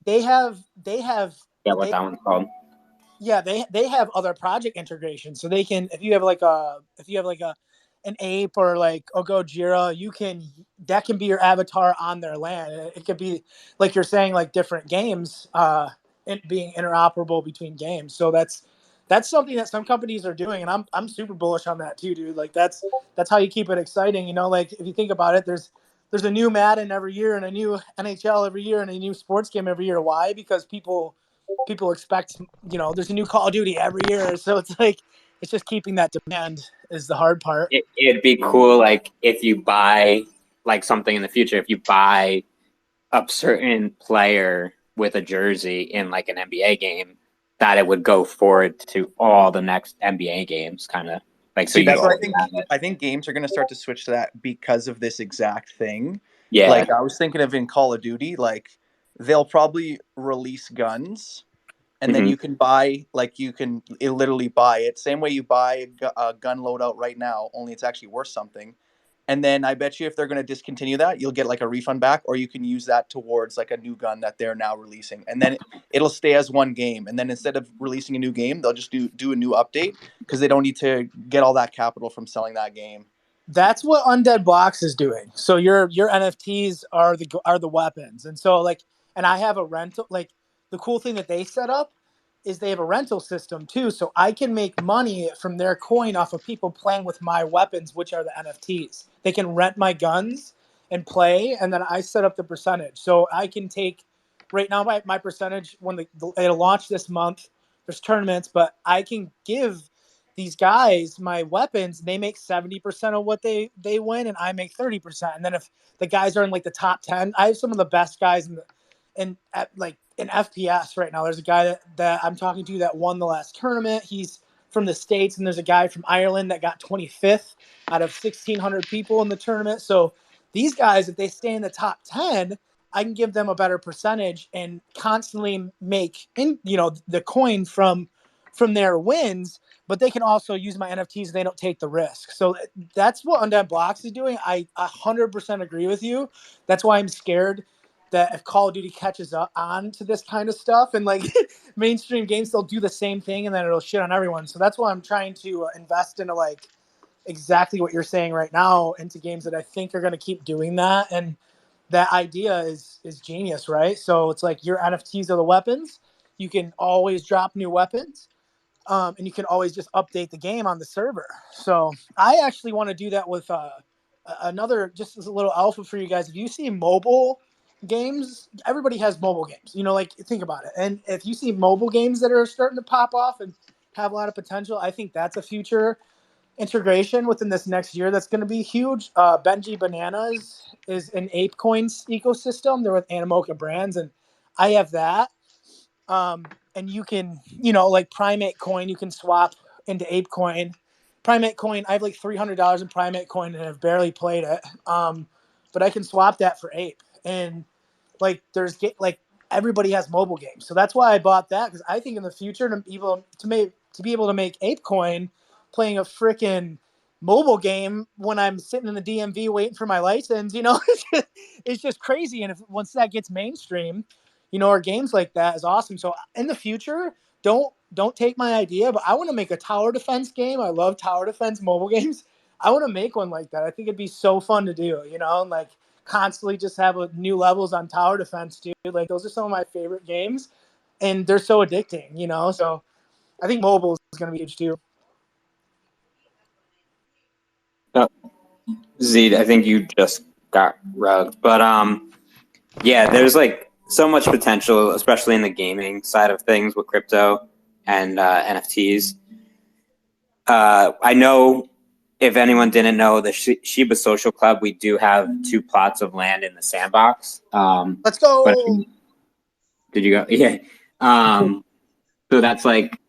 They have. What that one's called. Yeah, they have other project integrations, so they can if you have like an ape or like a Gojira, that can be your avatar on their land. It could be like you're saying, like different games, being interoperable between games. So that's something that some companies are doing, and I'm super bullish on that too, dude. Like that's how you keep it exciting. Like if you think about it, there's a new Madden every year and a new NHL every year and a new sports game every year. Why? Because people expect, there's a new Call of Duty every year. So it's like it's just keeping that demand is the hard part. It'd be cool, like if you buy like something in the future, if you buy a certain player with a jersey in like an NBA game, that it would go forward to all the next NBA games, kind of like. So that's what I think games are going to start to switch to that because of this exact thing. Yeah, like I was thinking of in Call of Duty, like they'll probably release guns, and then you can buy, like you can literally buy it same way you buy a gun loadout right now, only it's actually worth something. And then I bet you if they're going to discontinue that, you'll get like a refund back, or you can use that towards like a new gun that they're now releasing. And then it'll stay as one game. And then instead of releasing a new game, they'll just do a new update because they don't need to get all that capital from selling that game. That's what Undead Blocks is doing. So your NFTs are the weapons. And so and I have a rental, like the cool thing that they set up is they have a rental system too. So I can make money from their coin off of people playing with my weapons, which are the NFTs. They can rent my guns and play, and then I set up the percentage. So I can take, right now my percentage, when it'll launch this month, there's tournaments, but I can give these guys my weapons, they make 70% of what they win, and I make 30%. And then if the guys are in like the top 10, I have some of the best guys in FPS right now. There's a guy that I'm talking to that won the last tournament. He's from the States, and there's a guy from Ireland that got 25th out of 1,600 people in the tournament. So these guys, if they stay in the top 10, I can give them a better percentage and constantly make the coin from their wins, but they can also use my NFTs and they don't take the risk. So that's what Undead Blocks is doing. I 100% agree with you. That's why I'm scared that if Call of Duty catches on to this kind of stuff and like mainstream games, they'll do the same thing and then it'll shit on everyone. So that's why I'm trying to invest into like exactly what you're saying right now, into games that I think are going to keep doing that. And that idea is genius, right? So it's like your NFTs are the weapons. You can always drop new weapons. And you can always just update the game on the server. So I actually want to do that with another, just as a little alpha for you guys. If you see mobile games, everybody has mobile games, like think about it. And if you see mobile games that are starting to pop off and have a lot of potential, I think that's a future integration within this next year that's going to be huge. Benji Bananas is an ApeCoins ecosystem. They're with Animoca Brands, and I have that. And you can, like Primate Coin, you can swap into ApeCoin. Primate Coin, I have like $300 in Primate Coin and I've barely played it. But I can swap that for Ape. And like everybody has mobile games. So that's why I bought that, because I think in the future to be able to make ApeCoin playing a freaking mobile game when I'm sitting in the DMV waiting for my license, it's just crazy. And once that gets mainstream, our games like that is awesome. So in the future, don't take my idea, but I want to make a tower defense game. I love tower defense mobile games. I want to make one like that. I think it'd be so fun to do, you know, and like constantly just have new levels on tower defense, dude. Like those are some of my favorite games, and they're so addicting, you know. So I think mobile is going to be huge too. Z, I think you just got rugged, but yeah, there's like so much potential, especially in the gaming side of things with crypto and NFTs. I know if anyone didn't know, the Shiba Social Club, we do have 2 plots of land in the sandbox. Let's go. But did you go? Yeah. So that's like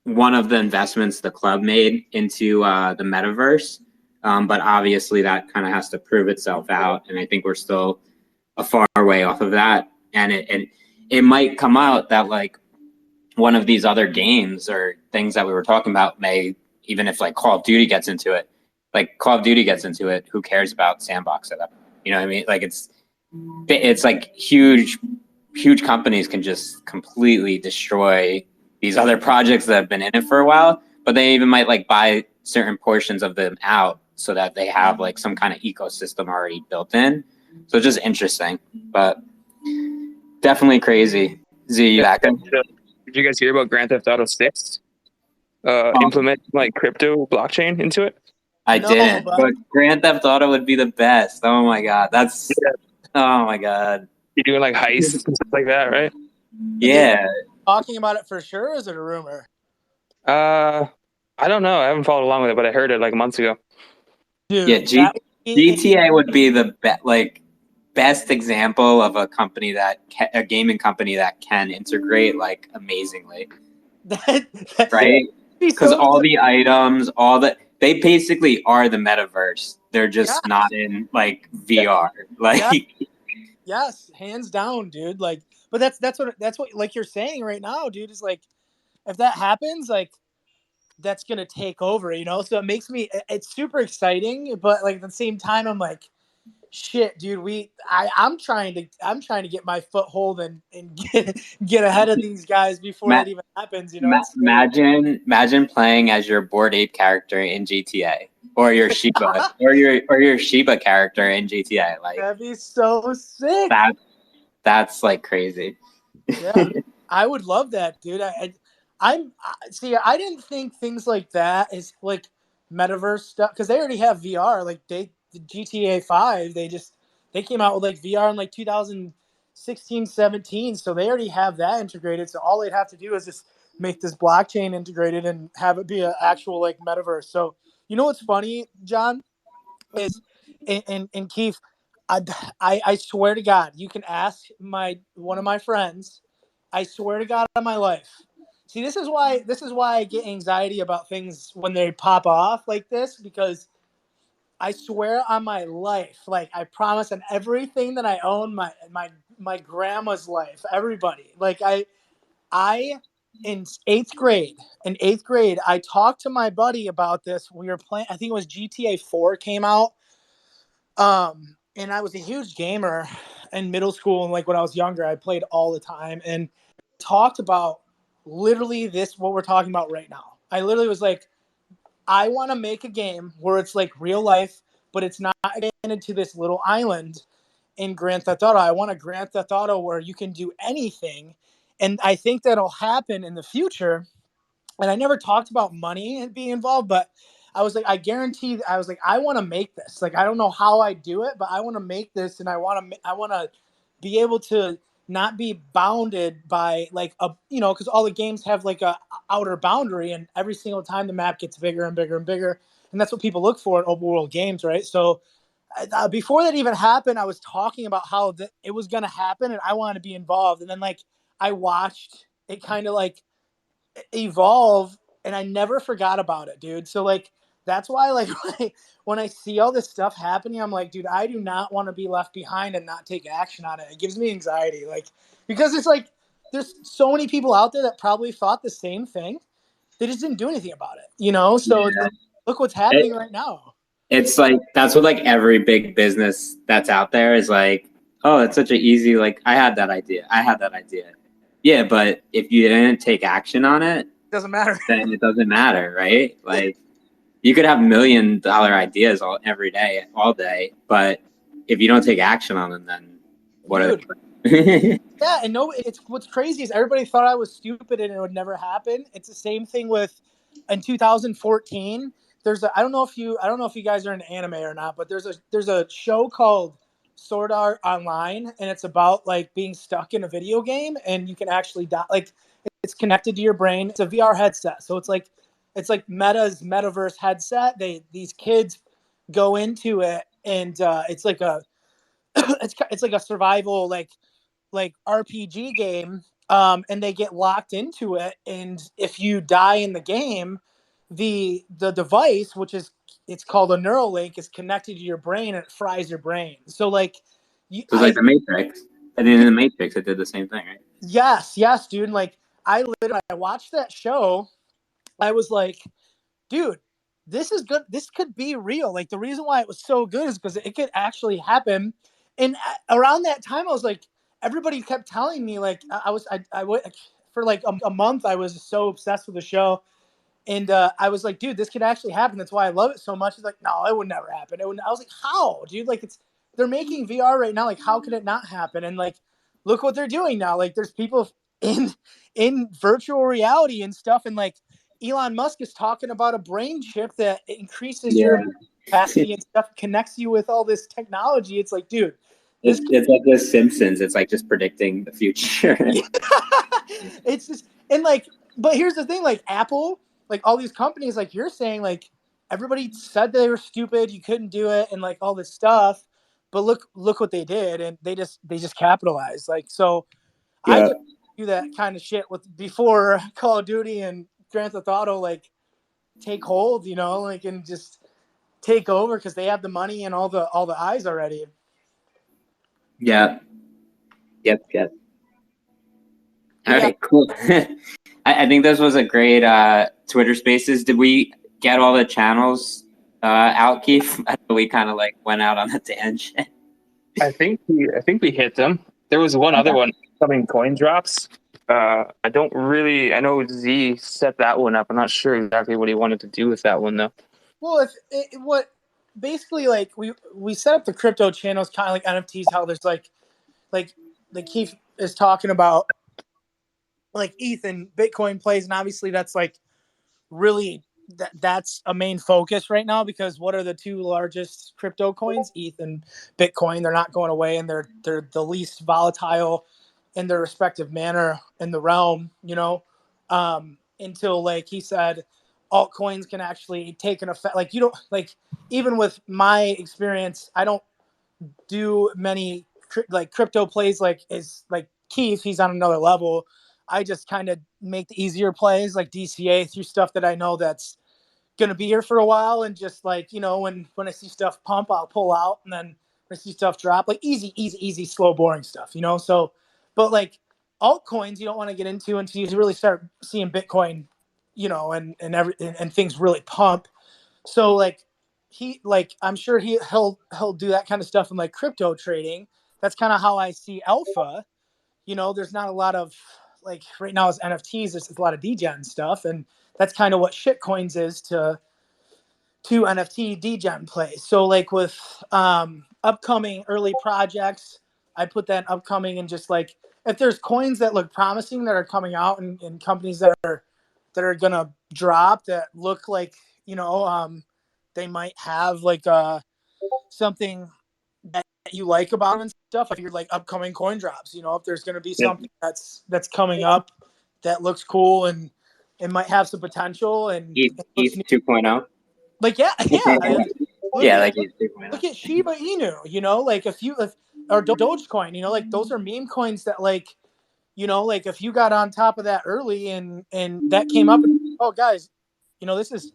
one of the investments the club made into the metaverse. But obviously that kind of has to prove itself out. And I think we're still a far way off of that. And it might come out that like one of these other games or things that we were talking about may, even if like Call of Duty gets into it, who cares about sandbox setup? You know what I mean? Like it's like huge companies can just completely destroy these other projects that have been in it for a while, but they even might like buy certain portions of them out so that they have like some kind of ecosystem already built in. So it's just interesting, but definitely crazy. Z, you back? Did you guys hear about Grand Theft Auto 6? Implement like crypto blockchain into it? I didn't, but Grand Theft Auto would be the best. Oh my god, oh my god. You're doing like heists and stuff like that, right? Yeah. Talking about it for sure, or is it a rumor? I don't know. I haven't followed along with it, but I heard it like months ago. Dude, yeah, GTA would be the best example of a company a gaming company that can integrate like amazingly. Right? Because all the items, they basically are the metaverse. They're just not in like VR. Like yes, hands down, dude. Like, but that's what like you're saying right now, dude, is like if that happens, like that's gonna take over, you know? So it makes me it's super exciting, but like at the same time I'm like, shit, dude, I'm trying to get my foothold and get ahead of these guys before that even happens, you know. Imagine playing as your Bored Ape character in GTA, or your Shiba or your Shiba character in GTA. Like that'd be so sick. That's like crazy. Yeah, I would love that, dude. I didn't think things like that is like metaverse stuff because they already have VR. Like the GTA 5, they came out with like VR in like 2016, 17. So they already have that integrated. So all they'd have to do is just make this blockchain integrated and have it be an actual like metaverse. So you know what's funny, John, is and Keith, I swear to God, you can ask one of my friends. I swear to God on my life. See, this is why I get anxiety about things when they pop off like this, because I swear on my life, like I promise on everything that I own, my grandma's life, everybody. Like I in eighth grade, I talked to my buddy about this. We were playing, I think it was GTA 4 came out. And I was a huge gamer in middle school, and like when I was younger, I played all the time and talked about literally what we're talking about right now. I literally was like, I want to make a game where it's like real life, but it's not expanded to this little island in Grand Theft Auto. I want a Grand Theft Auto where you can do anything. And I think that'll happen in the future. And I never talked about money and being involved, but I was like, I want to make this. Like, I don't know how I do it, but I want to make this, and I want to be able to not be bounded by like because all the games have like a outer boundary, and every single time the map gets bigger and bigger and bigger, and that's what people look for in open world games, right? So before that even happened, I was talking about how it was going to happen, and I wanted to be involved, and then like I watched it kind of like evolve, and I never forgot about it, dude. So like that's why like when I see all this stuff happening, I'm like, dude, I do not want to be left behind and not take action on it. It gives me anxiety, like because it's like there's so many people out there that probably thought the same thing. They just didn't do anything about it, you know? So look what's happening right now. It's like that's what like every big business that's out there is like, oh, it's such an easy like I had that idea. Yeah, but if you didn't take action on it, doesn't matter. Then it doesn't matter, right? Like you could have $1 million ideas every day, all day, but if you don't take action on them, then what are they? Yeah, and no, it's what's crazy is everybody thought I was stupid and it would never happen. It's the same thing with in 2014. I don't know if you guys are into anime or not, but there's a show called Sword Art Online, and it's about like being stuck in a video game and you can actually die. Like it's connected to your brain. It's a VR headset, so it's like Meta's metaverse headset. These kids go into it, and it's like a it's like a survival like RPG game, and they get locked into it. And if you die in the game, the device, it's called a Neuralink, is connected to your brain and it fries your brain. So like, It's like the Matrix. And then in the Matrix, it did the same thing, right? Yes, dude. Like I watched that show. I was like, dude, this is good. This could be real. Like the reason why it was so good is because it could actually happen. And around that time, I was like, everybody kept telling me like I for like a month. I was so obsessed with the show, and I was like, dude, this could actually happen. That's why I love it so much. It's like, no, it would never happen. I was like, how, dude? Like they're making VR right now. Like, how could it not happen? And like, look what they're doing now. Like, there's people in virtual reality and stuff, and like Elon Musk is talking about a brain chip that increases your capacity and stuff, connects you with all this technology. It's like, dude, it's like The Simpsons. It's like just predicting the future. It's just, and like, but here's the thing, like Apple, like all these companies, like you're saying, like everybody said they were stupid, you couldn't do it, and like all this stuff. But look what they did, and they just capitalized. Like, so I just do that kind of shit with before Call of Duty and Grand Theft Auto like take hold, you know, like, and just take over because they have the money and all the eyes already. Yeah. Yep. All right, cool. I think this was a great Twitter Spaces. Did we get all the channels out, Keith? We kind of like went out on a tangent. I think we hit them. There was one other one coming coin drops. I know Z set that one up. I'm not sure exactly what he wanted to do with that one though. Well, basically like we set up the crypto channels kind of like NFTs, how there's like Keith is talking about like ETH and Bitcoin plays, and obviously that's like really that's a main focus right now, because what are the two largest crypto coins? ETH and Bitcoin. They're not going away, and they're the least volatile in their respective manner in the realm, you know, until like he said, altcoins can actually take an effect. Like you don't, like, even with my experience, I don't do many like crypto plays like is like Keith. He's on another level. I just kind of make the easier plays like DCA through stuff that I know that's going to be here for a while. And just like, you know, when I see stuff pump, I'll pull out. And then when I see stuff drop, like easy, slow, boring stuff, you know? So, but like altcoins, you don't want to get into until you really start seeing Bitcoin, you know, and things really pump. So like I'm sure he'll do that kind of stuff in like crypto trading. That's kind of how I see alpha. You know, there's not a lot of like right now as NFTs, there's a lot of degen stuff, and that's kind of what shitcoins is to NFT degen plays. So like with upcoming early projects, I put that upcoming, and just like if there's coins that look promising that are coming out, and companies that are gonna drop that look like, you know, they might have like something that you like about them and stuff, like your like upcoming coin drops, you know, if there's going to be something that's coming up that looks cool and it might have some potential, and ETH 2.0. like like ETH 2.0. Look at Shiba Inu, you know, like or Dogecoin, you know, like those are meme coins that, like, you know, like if you got on top of that early and that came up, oh guys, you know, this is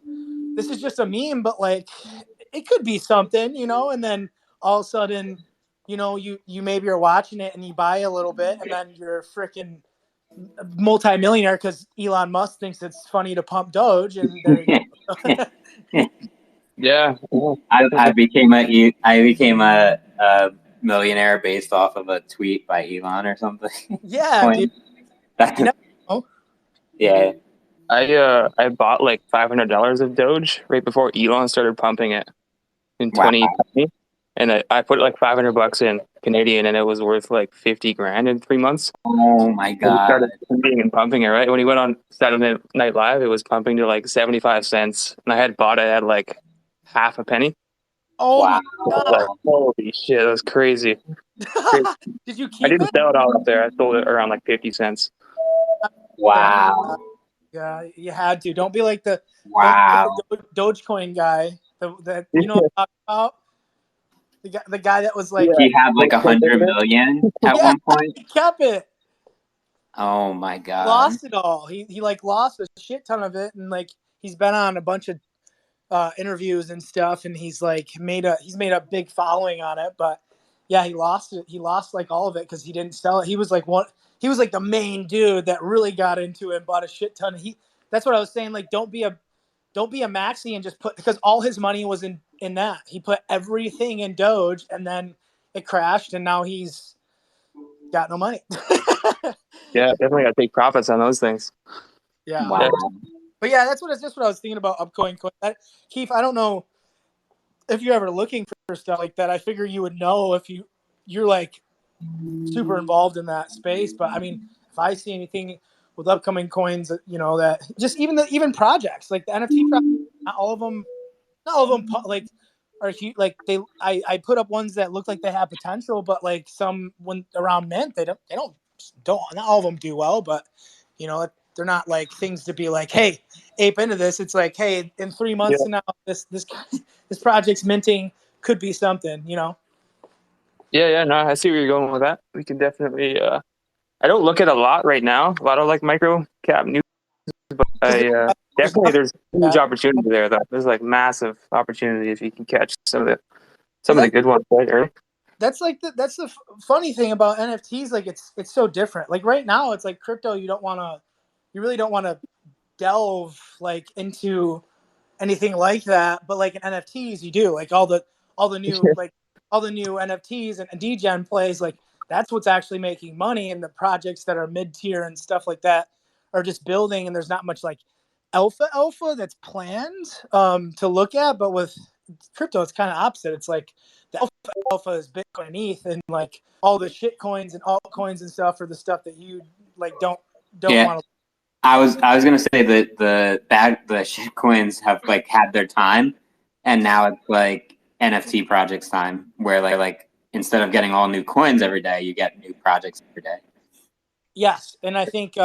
just a meme, but like it could be something, you know, and then all of a sudden, you know, you maybe are watching it and you buy a little bit, and then you're freaking multi-millionaire because Elon Musk thinks it's funny to pump Doge, and there you go. Yeah. I became a millionaire based off of a tweet by Elon or something. Yeah, dude. Yeah. I bought like $500 of Doge right before Elon started pumping it in Wow. 2020, and I put like $500 in Canadian, and it was worth like 50 grand in 3 months. Oh my And he god. started pumping and pumping it, right? When he went on Saturday Night Live, it was pumping to like 75 cents, and I had bought it at like half a penny. Oh Wow. my Like, holy shit, that was crazy. god! Did you I keep didn't it? sell it all up there. I sold it around like 50 cents. Wow. Yeah, you had to. Don't be like the Wow. Dogecoin guy. That you know what I'm talking about? The guy that was like, Yeah. He had like 100 million at Yeah. one point. he kept it, Oh my god. lost it all. He like lost a shit ton of it, and like he's been on a bunch of interviews and stuff, and he's made a big following on it. But yeah, he lost it. He lost like all of it because he didn't sell it. He was like the main dude that really got into it and bought a shit ton. That's what I was saying. Like, don't be a maxi and just put, because all his money was in that. He put everything in Doge, and then it crashed, and now he's got no money. Yeah, definitely got to take profits on those things. Yeah. Wow. But yeah, that's what I was thinking about upcoming coin. Keith, I don't know if you're ever looking for stuff like that. I figure you would know if you're like super involved in that space. But I mean, if I see anything with upcoming coins, that just even projects like the NFT projects, not all of them like are huge. Like I put up ones that look like they have potential, but like some when around mint, they don't not all of them do well, but they're not like things to be like, hey, ape into this. It's like, hey, in 3 months from now, this project's minting could be something, Yeah, no, I see where you're going with that. We can definitely. I don't look at a lot right now. A lot of like micro cap news, but definitely there's huge opportunity there. Though there's like massive opportunity if you can catch some of the good ones right early. That's like that's the funny thing about NFTs. Like it's so different. Like right now, it's like crypto. You really don't want to delve like into anything like that. But like in NFTs, you do. Like all the new all the new NFTs and degen plays. Like that's what's actually making money. And the projects that are mid tier and stuff like that are just building. And there's not much like alpha that's planned to look at. But with crypto, it's kind of opposite. It's like the alpha is Bitcoin and ETH, and like all the shit coins and altcoins and stuff are the stuff that you like don't want to. I was gonna say that the shit coins have like had their time, and now it's like NFT projects time, where like instead of getting all new coins every day, you get new projects every day. Yes, and I think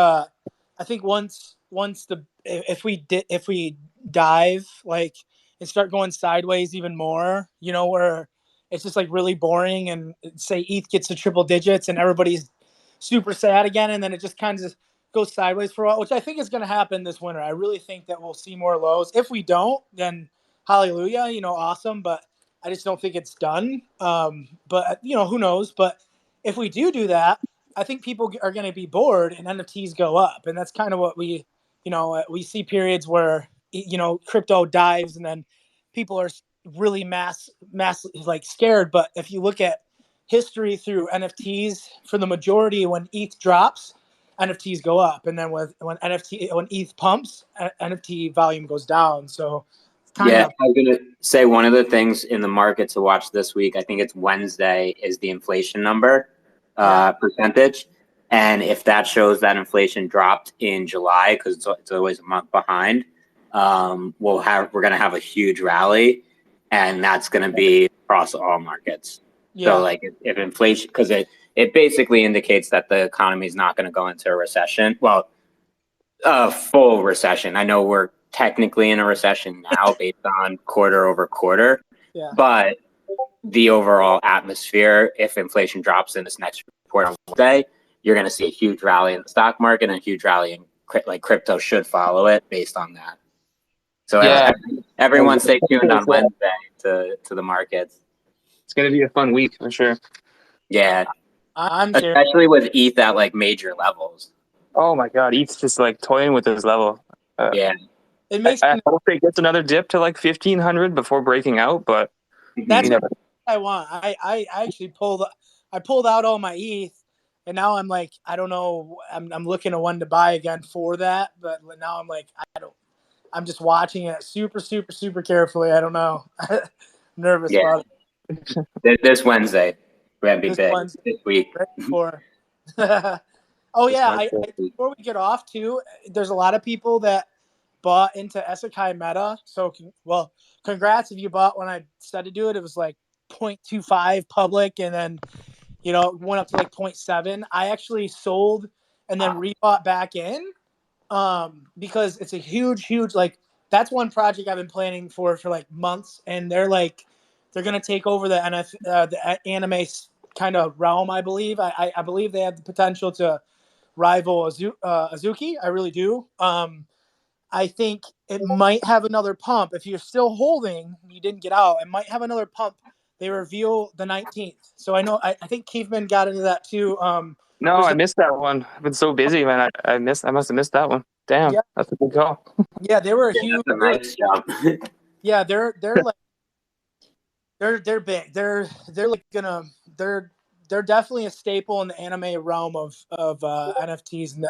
once if we dive like and start going sideways even more, where it's just like really boring, and say ETH gets to triple digits and everybody's super sad again, and then it just kind of goes sideways for a while, which I think is going to happen this winter. I really think that we'll see more lows. If we don't, then hallelujah, awesome. But I just don't think it's done. But who knows? But if we do that, I think people are going to be bored and NFTs go up, and that's kind of what we see periods where crypto dives, and then people are really mass like scared. But if you look at history through NFTs, for the majority, when ETH drops, NFTs go up, and then when ETH pumps, NFT volume goes down. So I was gonna say one of the things in the market to watch this week, I think it's Wednesday, is the inflation number percentage, and if that shows that inflation dropped in July, because it's always a month behind, we're gonna have a huge rally, and that's gonna be across all markets. Yeah. So like if inflation, because it basically indicates that the economy is not going to go into a recession. Well, a full recession. I know we're technically in a recession now based on quarter over quarter, but the overall atmosphere, if inflation drops in this next report on Wednesday, you're going to see a huge rally in the stock market and a huge rally in crypto should follow it based on that. So everyone stay tuned on Wednesday to the markets. It's going to be a fun week for sure. Yeah. I'm especially with ETH at like major levels. Oh my God, ETH's just like toying with this level. It makes I hope it gets another dip to like 1,500 before breaking out, but that's what I want. I actually pulled out all my ETH And now I'm like, I don't know. I'm looking at one to buy again for that, but now I'm like, I'm just watching it super, super, super carefully. I don't know. Nervous about it. This Wednesday, we're gonna be big. This week. Right before. Oh yeah, before we get off too, there's a lot of people that bought into Esekai Meta. So, well, congrats if you bought when I said to do it. It was like 0.25 public, and then went up to like 0.7. I actually sold and then rebought back in because it's a huge, like that's one project I've been planning for like months, and they're gonna take over the the anime kind of realm. I believe. I believe they have the potential to rival Azuki. I really do. I think it might have another pump. If you're still holding, you didn't get out, it might have another pump. They reveal the 19th. So I know, I think Keithman got into that too. No, I missed that one. I've been so busy, man. I must have missed that one. Damn, yeah. That's a good call. Yeah, they were huge. That's a nice jump. Yeah, they're like they're big. They're like they're definitely a staple in the anime realm of NFTs, and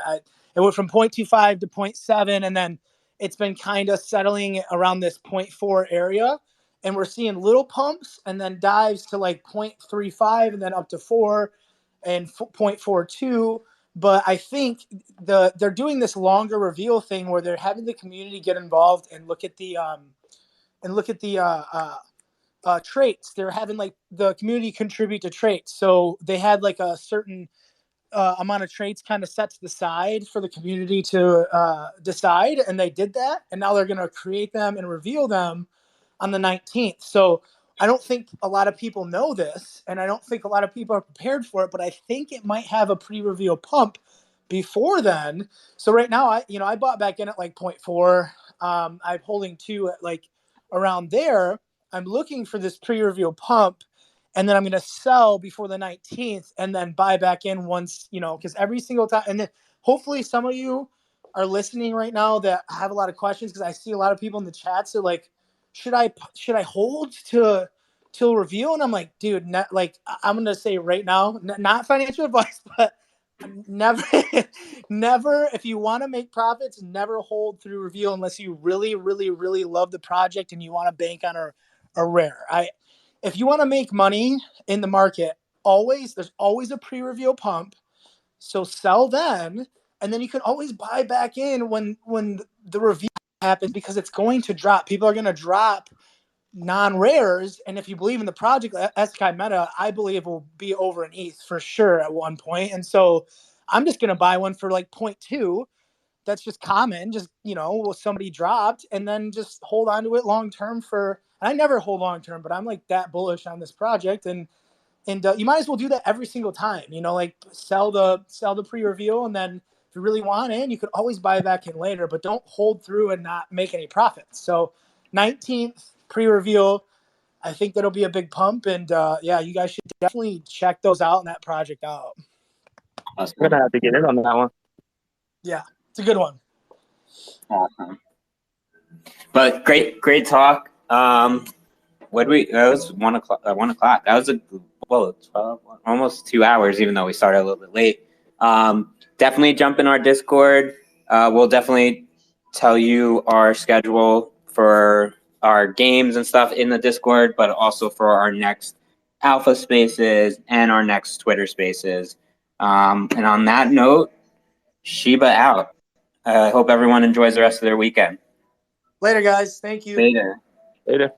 it went from 0.25 to 0.7, and then it's been kind of settling around this 0.4 area, and we're seeing little pumps and then dives to like 0.35 and then up to 4 and 0.42. But I think they're doing this longer reveal thing where they're having the community get involved and look at the traits. They're having like the community contribute to traits. So they had like a certain amount of traits kind of set to the side for the community to decide, and they did that. And now they're going to create them and reveal them on the 19th. So I don't think a lot of people know this, and I don't think a lot of people are prepared for it, but I think it might have a pre-reveal pump before then. So right now, I bought back in at like 0.4. I'm holding 2 at like around there. I'm looking for this pre-reveal pump, and then I'm going to sell before the 19th and then buy back in once, because every single time. And then hopefully some of you are listening right now that have a lot of questions, because I see a lot of people in the chats are like, should I hold till reveal? And I'm like, dude, I'm going to say right now, not financial advice, but never, if you want to make profits, never hold through reveal unless you really, really, really love the project and you want to bank on a rare. If you want to make money in the market, there's always a pre-reveal pump. So sell then, and then you can always buy back in when the reveal happens, because it's going to drop. People are going to drop non-rares, and if you believe in the project, Esekai Meta, I believe will be over an ETH for sure at one point. And so I'm just going to buy one for like 0.2. That's just common, just somebody dropped, and then just hold on to it long term. I never hold long term, but I'm like that bullish on this project, and you might as well do that every single time. Like sell the pre-reveal, and then if you really want in, you could always buy back in later, but don't hold through and not make any profits. So 19th pre-reveal, I think that'll be a big pump, and you guys should definitely check those out and that project out. I'm gonna have to get in on that one. Yeah, it's a good one. Awesome. But great talk. That was 1 o'clock. 1 o'clock. That was 12, almost 2 hours, even though we started a little bit late. Definitely jump in our Discord. We'll definitely tell you our schedule for our games and stuff in the Discord, but also for our next Alpha Spaces and our next Twitter Spaces. And on that note, Shiba out. I hope everyone enjoys the rest of their weekend. Later, guys. Thank you. Later.